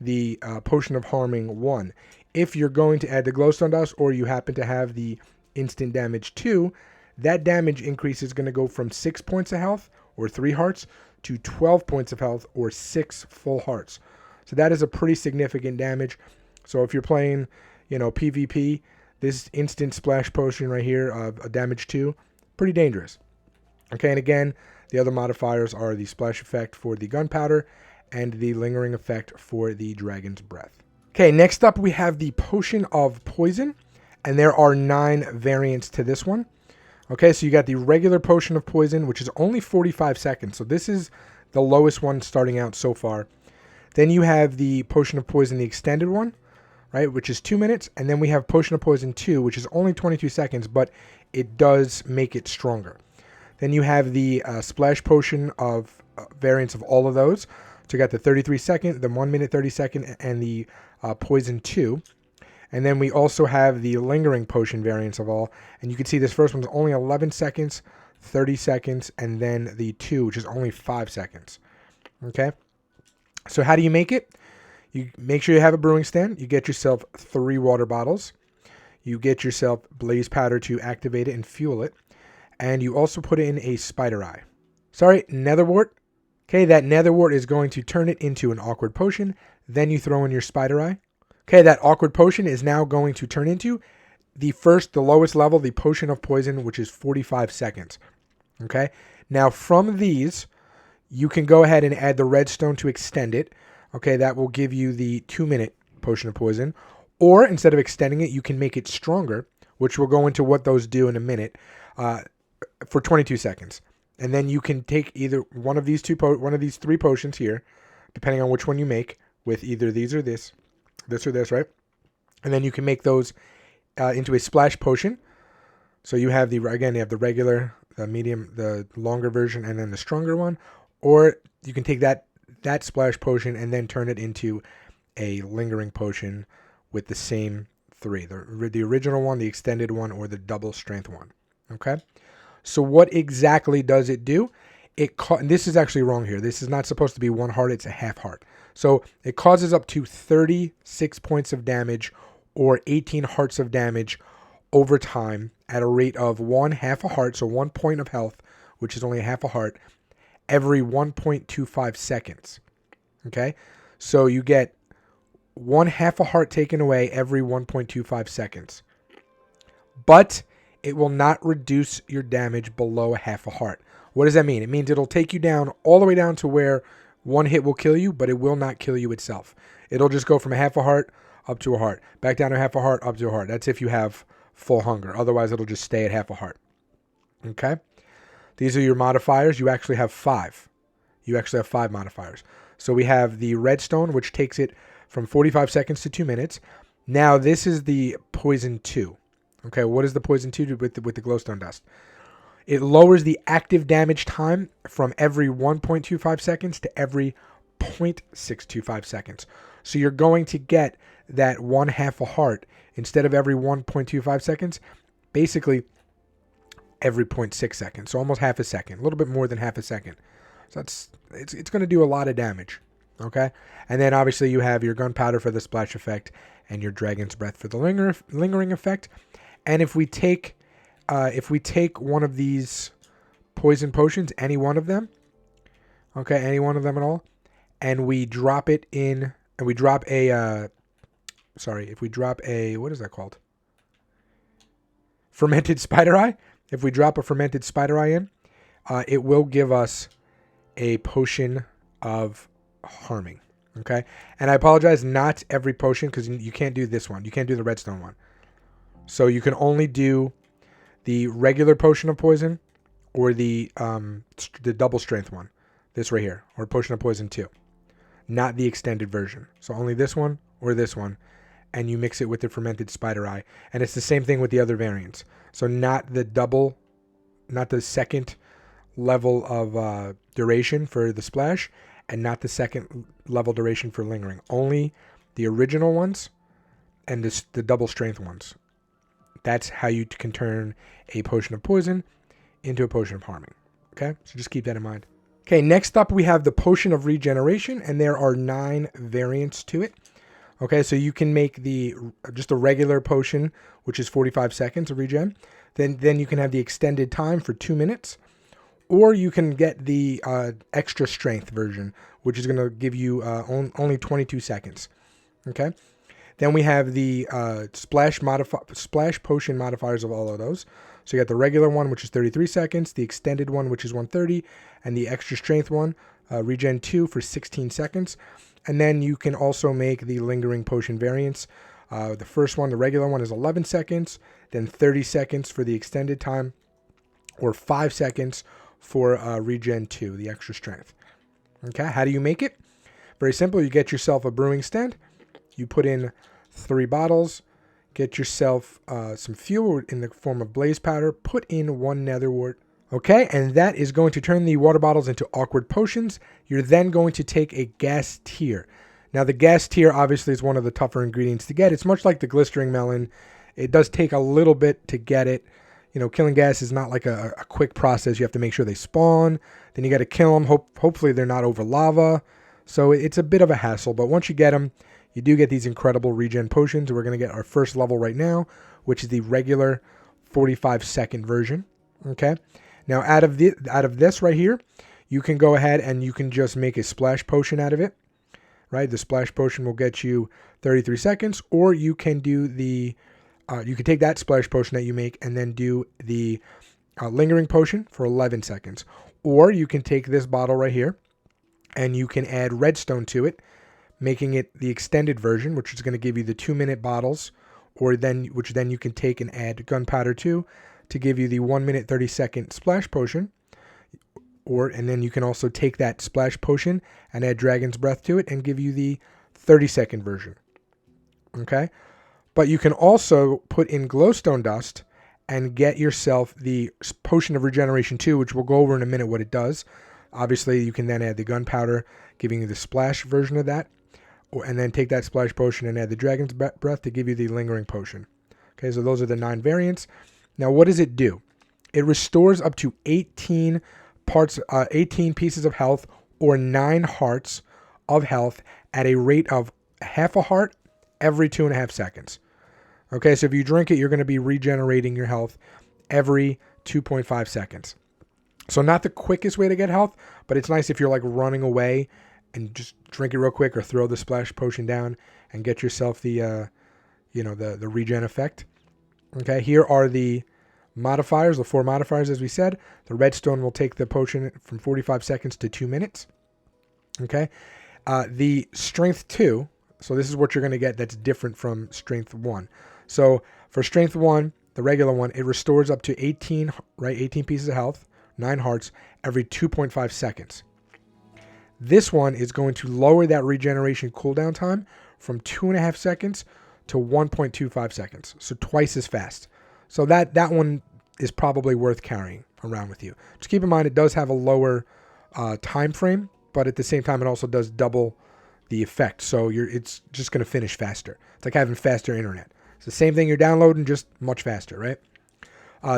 A: the potion of harming 1. If you're going to add the glowstone dust, or you happen to have the instant damage 2, that damage increase is going to go from 6 points of health or 3 hearts to 12 points of health or 6 full hearts. So that is a pretty significant damage. So if you're playing, PvP, this instant splash potion right here of a damage 2, pretty dangerous. Okay, and again, the other modifiers are the splash effect for the gunpowder and the lingering effect for the dragon's breath. Okay, next up we have the potion of poison, and there are 9 variants to this one. Okay, so you got the regular potion of poison, which is only 45 seconds. So this is the lowest one starting out so far. Then you have the potion of poison, the extended one, right, which is 2 minutes. And then we have potion of poison 2, which is only 22 seconds, but it does make it stronger. Then you have the splash potion of variants of all of those. So you got the 33 second, the 1 minute 30 second, and the poison 2. And then we also have the lingering potion variants of all. And you can see this first one's only 11 seconds, 30 seconds, and then the 2, which is only 5 seconds. Okay? So how do you make it? You make sure you have a brewing stand. You get yourself 3 water bottles. You get yourself blaze powder to activate it and fuel it. And you also put in a spider eye. Sorry, nether wart. Okay, that nether wart is going to turn it into an awkward potion. Then you throw in your spider eye. Okay, that awkward potion is now going to turn into the lowest level, the potion of poison, which is 45 seconds. Okay, now from these, you can go ahead and add the redstone to extend it. Okay, that will give you the 2-minute potion of poison. Or instead of extending it, you can make it stronger, which we'll go into what those do in a minute, for 22 seconds. And then you can take either one of these three potions here, depending on which one you make, with either these or this or this, right? And then you can make those into a splash potion. So you have the regular, the medium, the longer version, and then the stronger one. Or you can take that splash potion and then turn it into a lingering potion with the same three, the original one, the extended one, or the double strength one. Okay, so what exactly does it do? This is actually wrong here. This is not supposed to be 1 heart, it's a half heart. So it causes up to 36 points of damage or 18 hearts of damage over time at a rate of 1/2 a heart, so 1 point of health, which is only a half a heart, every 1.25 seconds. Okay, so you get 1/2 a heart taken away every 1.25 seconds. But it will not reduce your damage below 1/2 a heart. What does that mean? It means it'll take you down all the way down to where 1 hit will kill you, but it will not kill you itself. It'll just go from 1/2 a heart up to a heart, back down to 1/2 a heart, up to a heart. That's if you have full hunger. Otherwise, it'll just stay at 1/2 a heart. Okay? These are your modifiers. You actually have 5. You actually have 5 modifiers. So we have the redstone, which takes it from 45 seconds to 2 minutes. Now, this is the poison 2. Okay, what does the poison 2 do with the glowstone dust? It lowers the active damage time from every 1.25 seconds to every 0.625 seconds. So you're going to get that 1/2 a heart instead of every 1.25 seconds, basically every 0.6 seconds. So almost half a second, a little bit more than half a second. So it's going to do a lot of damage. Okay, and then obviously you have your gunpowder for the splash effect and your dragon's breath for the lingering effect. And if we take one of these poison potions, any one of them, okay, any one of them at all, and we drop it in, and we drop a, if we drop a, what is that called? Fermented spider eye. If we drop a fermented spider eye in, it will give us a potion of harming. Okay, and I apologize, not every potion, because you can't do this one. You can't do the redstone one. So you can only do the regular potion of poison or the double strength one, this right here, or potion of poison 2, not the extended version. So only this one or this one, and you mix it with the fermented spider eye, and it's the same thing with the other variants. So not the second level of duration for the splash, and not the second level duration for lingering. Only the original ones and the double strength ones. That's how you can turn a potion of poison into a potion of harming. Okay, so just keep that in mind. Okay, next up we have the potion of regeneration, and there are 9 variants to it. Okay, so you can make just a regular potion, which is 45 seconds of regen. Then you can have the extended time for 2 minutes. Or you can get the extra strength version, which is going to give you only 22 seconds. Okay. Then we have the splash potion modifiers of all of those. So you got the regular one, which is 33 seconds, the extended one, which is 130, and the extra strength one, regen 2 for 16 seconds. And then you can also make the lingering potion variants. The first one, the regular one, is 11 seconds, then 30 seconds for the extended time, or 5 seconds for regen 2, the extra strength. Okay, how do you make it? Very simple. You get yourself a brewing stand. You put in 3 bottles. Get yourself some fuel in the form of blaze powder. Put in 1 nether wart. Okay, and that is going to turn the water bottles into awkward potions. You're then going to take a gas tear. Now, the gas tear obviously is one of the tougher ingredients to get. It's much like the glistering melon. It does take a little bit to get it. You know, killing gas is not like a quick process. You have to make sure they spawn. Then you got to kill them. Hopefully they're not over lava. So it's a bit of a hassle. But once you get them, you do get these incredible regen potions. We're going to get our first level right now, which is the regular 45-second version. Okay. Now out of this right here, you can go ahead and you can just make a splash potion out of it. Right, the splash potion will get you 33 seconds, or you can do the, you can take that splash potion that you make and then do the lingering potion for 11 seconds. Or you can take this bottle right here and you can add redstone to it, making it the extended version, which is going to give you the 2-minute bottles, or which then you can take and add gunpowder to give you the 1-minute 30-second splash potion. And then you can also take that splash potion and add Dragon's Breath to it and give you the 30-second version. Okay? But you can also put in glowstone dust and get yourself the Potion of Regeneration 2, which we'll go over in a minute what it does. Obviously, you can then add the gunpowder, giving you the splash version of that. And then take that splash potion and add the Dragon's Breath to give you the lingering potion. Okay, so those are the 9 variants. Now, what does it do? It restores up to 18 pieces of health or 9 hearts of health at a rate of half a heart every 2.5 seconds. Okay, so if you drink it, you're going to be regenerating your health every 2.5 seconds. So not the quickest way to get health, but it's nice if you're like running away and just drink it real quick, or throw the splash potion down and get yourself the the regen effect. Okay, here are the modifiers, the 4 modifiers, as we said. The redstone will take the potion from 45 seconds to 2 minutes. Okay. The strength 2, so this is what you're going to get that's different from strength 1. So for strength 1, the regular one, it restores up to 18 pieces of health, 9 hearts, every 2.5 seconds. This one is going to lower that regeneration cooldown time from 2.5 seconds to 1.25 seconds. So twice as fast. So that one is probably worth carrying around with you. Just keep in mind it does have a lower time frame, but at the same time it also does double the effect. So it's just going to finish faster. It's like having faster internet. It's the same thing you're downloading, just much faster, right?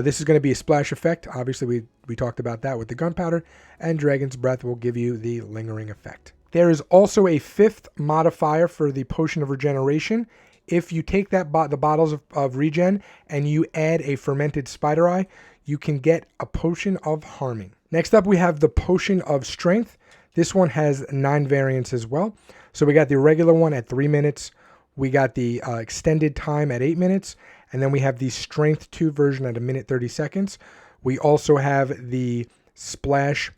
A: This is going to be a splash effect. Obviously, we talked about that with the gunpowder, and Dragon's Breath will give you the lingering effect. There is also a 5th modifier for the Potion of Regeneration. If you take the bottles of regen and you add a fermented spider eye, you can get a Potion of Harming. Next up, we have the Potion of Strength. This one has 9 variants as well. So we got the regular one at 3 minutes. We got the extended time at 8 minutes. And then we have the Strength 2 version at 1 minute 30 seconds. We also have the Splash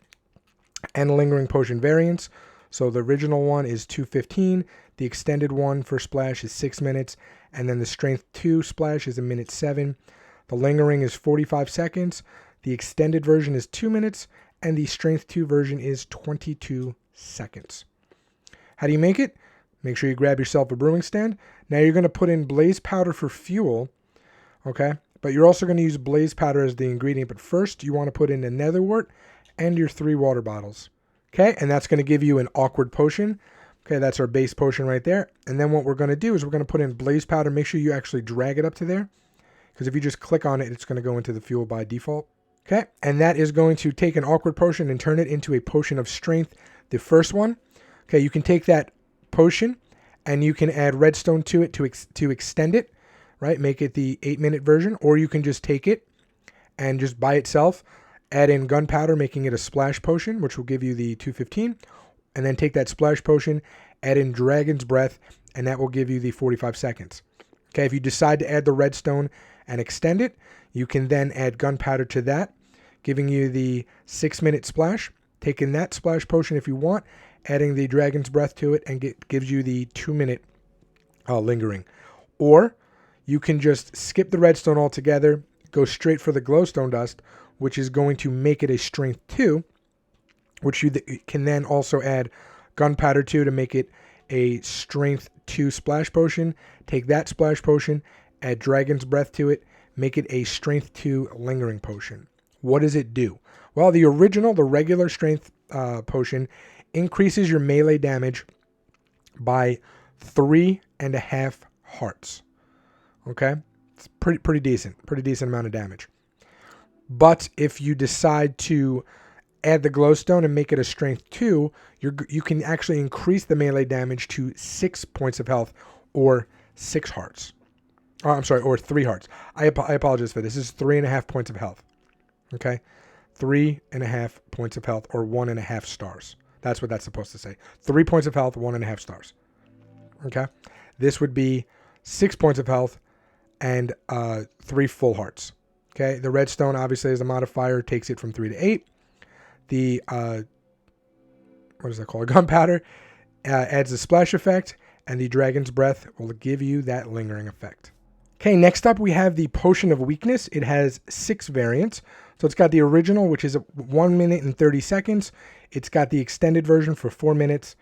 A: and Lingering Potion variants. So the original one is 2:15. The extended one for Splash is 6 minutes. And then the Strength 2 Splash is 1:07 minutes. The Lingering is 45 seconds. The extended version is 2 minutes. And the Strength 2 version is 22 seconds. How do you make it? Make sure you grab yourself a brewing stand. Now you're going to put in blaze powder for fuel. Okay, but you're also going to use blaze powder as the ingredient. But first, you want to put in a nether wart and your 3 water bottles. Okay, and that's going to give you an awkward potion. Okay, that's our base potion right there. And then what we're going to do is we're going to put in blaze powder. Make sure you actually drag it up to there, because if you just click on it, it's going to go into the fuel by default. Okay, and that is going to take an awkward potion and turn it into a potion of strength, the first one. Okay, you can take that potion and you can add redstone to it to extend it. Right, make it the 8-minute version, or you can just take it and just by itself add in gunpowder, making it a splash potion, which will give you the 2:15, and then take that splash potion, add in Dragon's Breath, and that will give you the 45 seconds. Okay, if you decide to add the redstone and extend it, you can then add gunpowder to that, giving you the 6-minute splash, taking that splash potion if you want, adding the Dragon's Breath to it, and gives you the 2-minute lingering. Or you can just skip the redstone altogether, go straight for the glowstone dust, which is going to make it a strength 2, which you can then also add gunpowder to make it a strength 2 splash potion. Take that splash potion, add Dragon's Breath to it, make it a strength 2 lingering potion. What does it do? Well, the regular strength potion increases your melee damage by 3.5 hearts. Okay, it's pretty decent amount of damage. But if you decide to add the glowstone and make it a strength 2, you can actually increase the melee damage to 6 points of health or 6 hearts. Oh, I'm sorry, or 3 hearts. I apologize for this. This is 3.5 points of health. Okay? 3.5 points of health or 1.5 stars. That's what that's supposed to say. 3 points of health, 1.5 stars. Okay? This would be 6 points of health and 3 full hearts. Okay? The redstone, obviously, as a modifier, takes it from 3 to 8. The, what is that called? Gunpowder adds the splash effect, and the dragon's breath will give you that lingering effect. Okay, next up we have the Potion of Weakness. It has 6 variants. So it's got the original, which is 1 minute and 30 seconds. It's got the extended version for 4 minutes.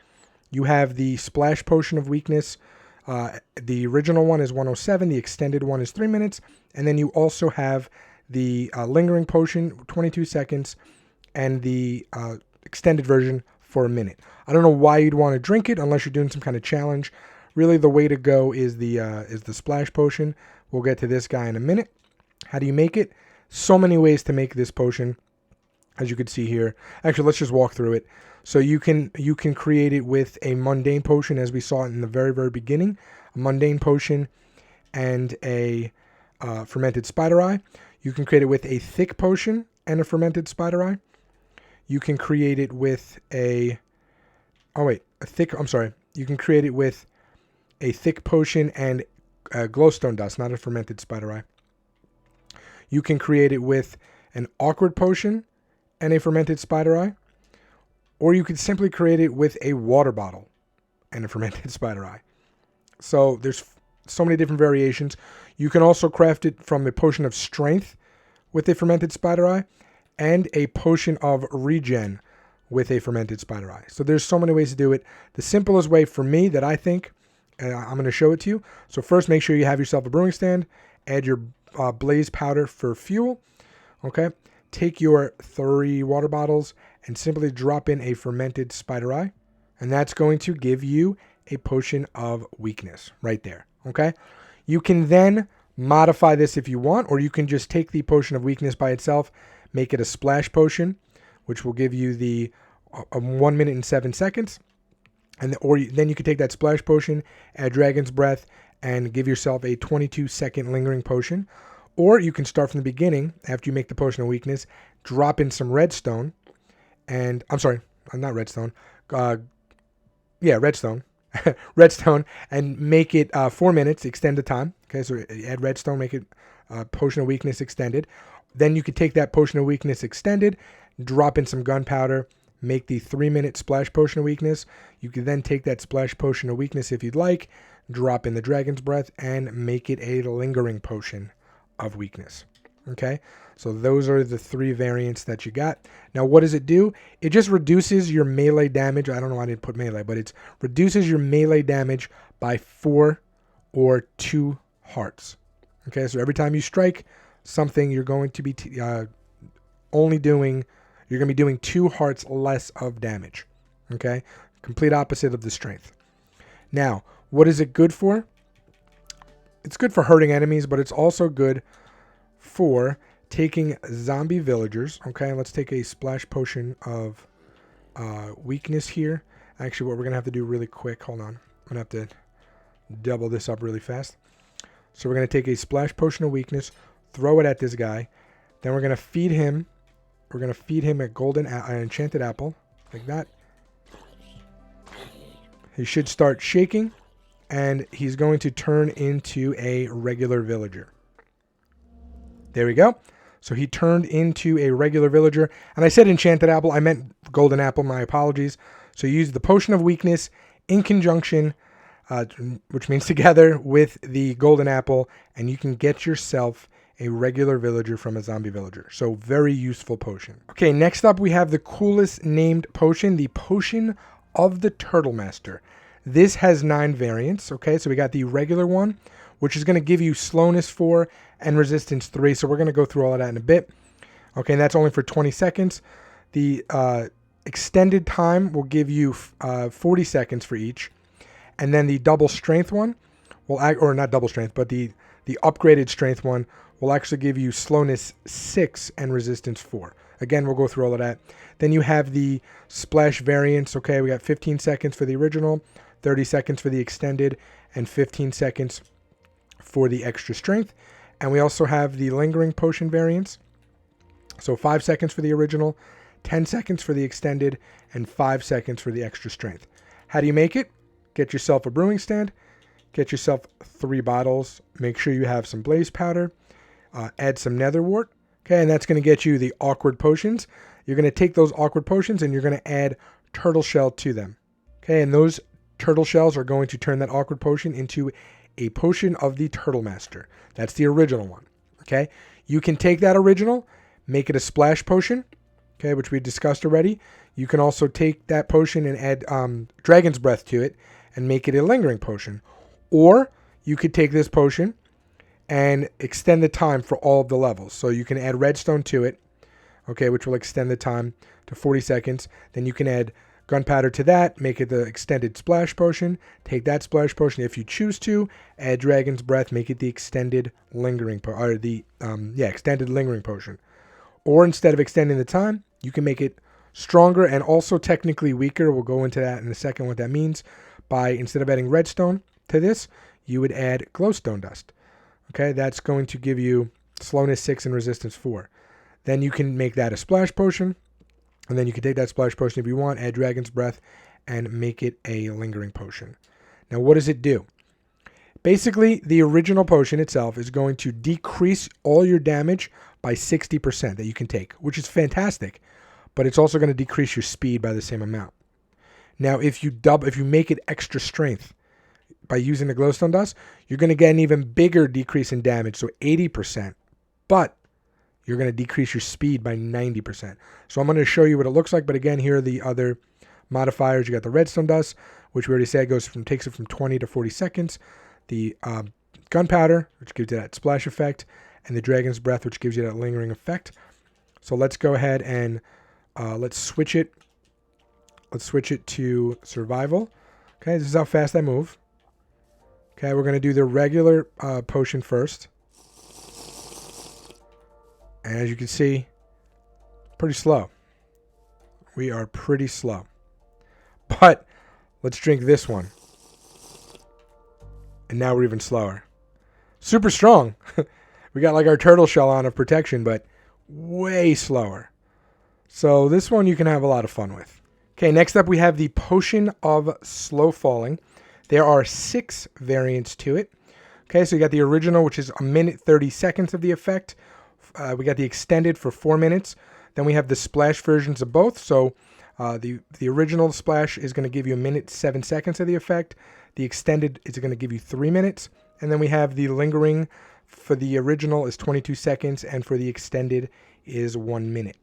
A: You have the Splash Potion of Weakness. The original one is 107. The extended one is 3 minutes. And then you also have the Lingering Potion, 22 seconds, and the extended version for a minute. I don't know why you'd want to drink it unless you're doing some kind of challenge. Really, the way to go is the Splash Potion. We'll get to this guy in a minute. How do you make it? So many ways to make this potion, as you can see here. Actually, let's just walk through it. So you can create it with a mundane potion, as we saw in the very, very beginning. A mundane potion and a fermented spider eye. You can create it with a thick potion and a fermented spider eye. You can create it with you can create it with a thick potion and glowstone dust, not a fermented spider eye. You can create it with an awkward potion and a fermented spider eye. Or you could simply create it with a water bottle and a fermented spider eye. So there's so many different variations. You can also craft it from a potion of strength with a fermented spider eye and a potion of regen with a fermented spider eye. So there's so many ways to do it. The simplest way for me that I think, I'm going to show it to you. So first, make sure you have yourself a brewing stand. Add your blaze powder for fuel. Okay. Take your 3 water bottles and simply drop in a fermented spider eye. And that's going to give you a potion of weakness right there. Okay. You can then modify this if you want, or you can just take the potion of weakness by itself, make it a splash potion, which will give you the 1 minute and 7 seconds. And then you can take that splash potion, add dragon's breath, and give yourself a 22-second lingering potion. Or you can start from the beginning after you make the potion of weakness, drop in some redstone, and not redstone. Redstone. Redstone, and make it 4 minutes, extend the time. Okay, so add redstone, make it potion of weakness extended. Then you could take that potion of weakness extended, drop in some gunpowder, make the 3-minute splash potion of weakness. You could then take that splash potion of weakness if you'd like, drop in the dragon's breath, and make it a lingering potion of weakness. Okay, so those are the 3 variants that you got. Now, what does it do? It just reduces your melee damage. I don't know why I didn't put melee, but it reduces your melee damage by 4 or 2 hearts. Okay, so every time you strike something, you're going to be doing 2 hearts less of damage. Okay, complete opposite of the strength. Now, what is it good for? It's good for hurting enemies, but it's also good for taking zombie villagers. Okay, let's take a splash potion of weakness here. Actually, what we're going to have to do really quick, hold on. I'm going to have to double this up really fast. So we're going to take a splash potion of weakness, throw it at this guy. Then we're going to feed him. We're going to feed him a an enchanted apple, like that. He should start shaking, and he's going to turn into a regular villager. There we go. So he turned into a regular villager. And I said enchanted apple. I meant golden apple. My apologies. So you use the potion of weakness in conjunction, which means together, with the golden apple. And you can get yourself a regular villager from a zombie villager. So very useful potion. Okay, next up we have the coolest named potion. The Potion of the Turtlemaster. This has 9 variants. Okay, so we got the regular one, which is going to give you slowness 4 and resistance 3. So we're going to go through all of that in a bit. Okay, and that's only for 20 seconds. The extended time will give you 40 seconds for each. And then the double strength one will, or not double strength, but the upgraded strength one will actually give you slowness 6 and resistance 4. Again, we'll go through all of that. Then you have the splash variants. Okay, we got 15 seconds for the original, 30 seconds for the extended, and 15 seconds for the extra strength. And we also have the lingering potion variants. So 5 seconds for the original, 10 seconds for the extended, and 5 seconds for the extra strength. How do you make it? Get yourself a brewing stand, get yourself 3 bottles, make sure you have some blaze powder, add some nether wart, okay, and that's going to get you the awkward potions. You're going to take those awkward potions and you're going to add turtle shell to them, okay, and those turtle shells are going to turn that awkward potion into a potion of the Turtlemaster. That's the original one, okay. You can take that original, make it a splash potion, okay, which we discussed already. You can also take that potion and add Dragon's Breath to it and make it a lingering potion. Or you could take this potion and extend the time for all of the levels. So you can add redstone to it, okay, which will extend the time to 40 seconds. Then you can add gunpowder to that, make it the extended splash potion. Take that splash potion if you choose to, add Dragon's Breath, make it the extended lingering extended lingering potion. Or instead of extending the time, you can make it stronger and also technically weaker. We'll go into that in a second, what that means. By, instead of adding redstone to this, you would add glowstone dust. Okay, that's going to give you slowness 6 and resistance 4. Then you can make that a splash potion. And then you can take that splash potion if you want, add Dragon's Breath, and make it a lingering potion. Now, what does it do? Basically, the original potion itself is going to decrease all your damage by 60% that you can take, which is fantastic. But it's also going to decrease your speed by the same amount. Now, if you make it extra strength by using the glowstone dust, you're going to get an even bigger decrease in damage, so 80%. But you're going to decrease your speed by 90%. So I'm going to show you what it looks like. But again, here are the other modifiers. You got the redstone dust, which we already said takes it from 20 to 40 seconds. The gunpowder, which gives you that splash effect, and the Dragon's Breath, which gives you that lingering effect. So let's go ahead and let's switch it. Let's switch it to survival. Okay, this is how fast I move. Okay, we're going to do the regular potion first. And as you can see, pretty slow. We are pretty slow. But let's drink this one. And now we're even slower. Super strong. We got like our turtle shell on of protection, but way slower. So this one you can have a lot of fun with. Okay, next up we have the Potion of Slow Falling. There are 6 variants to it. Okay, so you got the original, which is 1 minute 30 seconds of the effect. We got the extended for 4 minutes. Then we have the splash versions of both. So the original splash is going to give you 1 minute 7 seconds of the effect. The extended is going to give you 3 minutes. And then we have the lingering for the original is 22 seconds. And for the extended is 1 minute.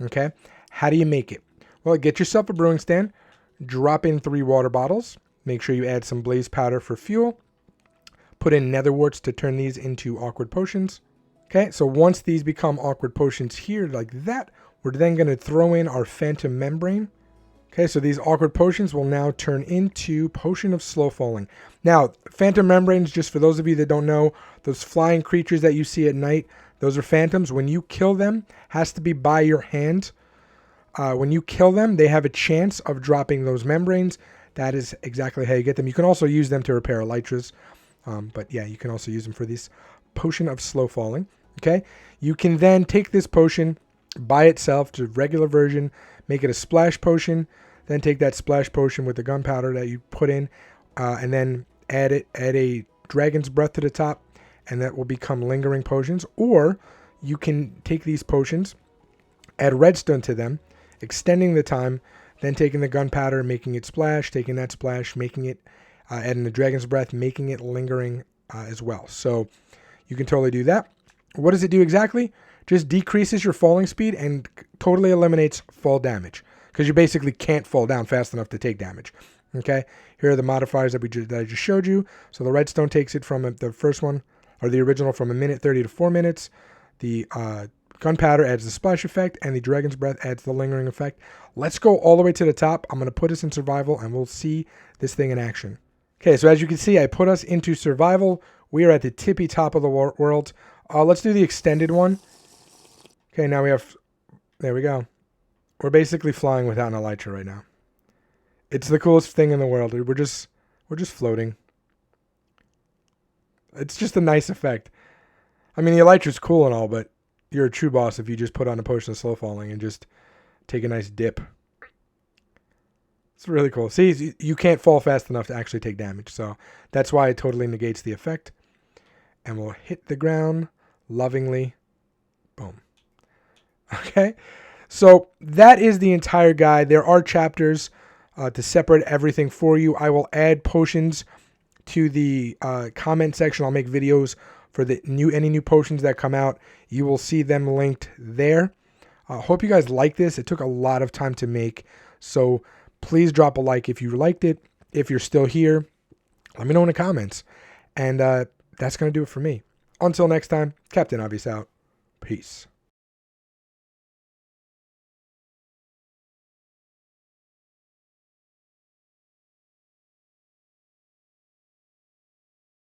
A: Okay, how do you make it? Well, get yourself a brewing stand. Drop in 3 water bottles. Make sure you add some blaze powder for fuel. Put in nether warts to turn these into awkward potions. Okay, so once these become awkward potions here like that, we're then going to throw in our phantom membrane. Okay, so these awkward potions will now turn into Potion of Slow Falling. Now, phantom membranes, just for those of you that don't know, those flying creatures that you see at night, those are phantoms. When you kill them, has to be by your hand. When you kill them, they have a chance of dropping those membranes. That is exactly how you get them. You can also use them to repair elytras. But yeah, you can also use them for this Potion of Slow Falling. Okay, you can then take this potion by itself to regular version, make it a splash potion, then take that splash potion with the gunpowder that you put in, and then add a Dragon's Breath to the top, and that will become lingering potions. Or you can take these potions, add redstone to them, extending the time, then taking the gunpowder, making it splash, taking that splash, making it, adding the Dragon's Breath, making it lingering as well. So you can totally do that. What does it do exactly? Just decreases your falling speed and totally eliminates fall damage, because you basically can't fall down fast enough to take damage. Okay, here are the modifiers that I just showed you. So the redstone takes it from the first one, or the original, from 1 minute 30 to 4 minutes. The gunpowder adds the splash effect, and the Dragon's Breath adds the lingering effect. Let's go all the way to the top. I'm going to put us in survival, and we'll see this thing in action. Okay, so as you can see, I put us into survival. We are at the tippy top of the world. Let's do the extended one. Okay, now There we go. We're basically flying without an elytra right now. It's the coolest thing in the world. We're just floating. It's just a nice effect. I mean, the elytra's cool and all, but you're a true boss if you just put on a potion of slow falling and just take a nice dip. It's really cool. See, you can't fall fast enough to actually take damage, so that's why it totally negates the effect. And we'll hit the ground lovingly. Boom. Okay, so that is the entire guide. There are chapters to separate everything for you. I will add potions to the comment section. I'll make videos for the any new potions that come out. You will see them linked there. Hope you guys like this. It took a lot of time to make, so please drop a like if you liked it. If you're still here, let me know in the comments. And that's going to do it for me. Until next time, Captain Obvious out. Peace.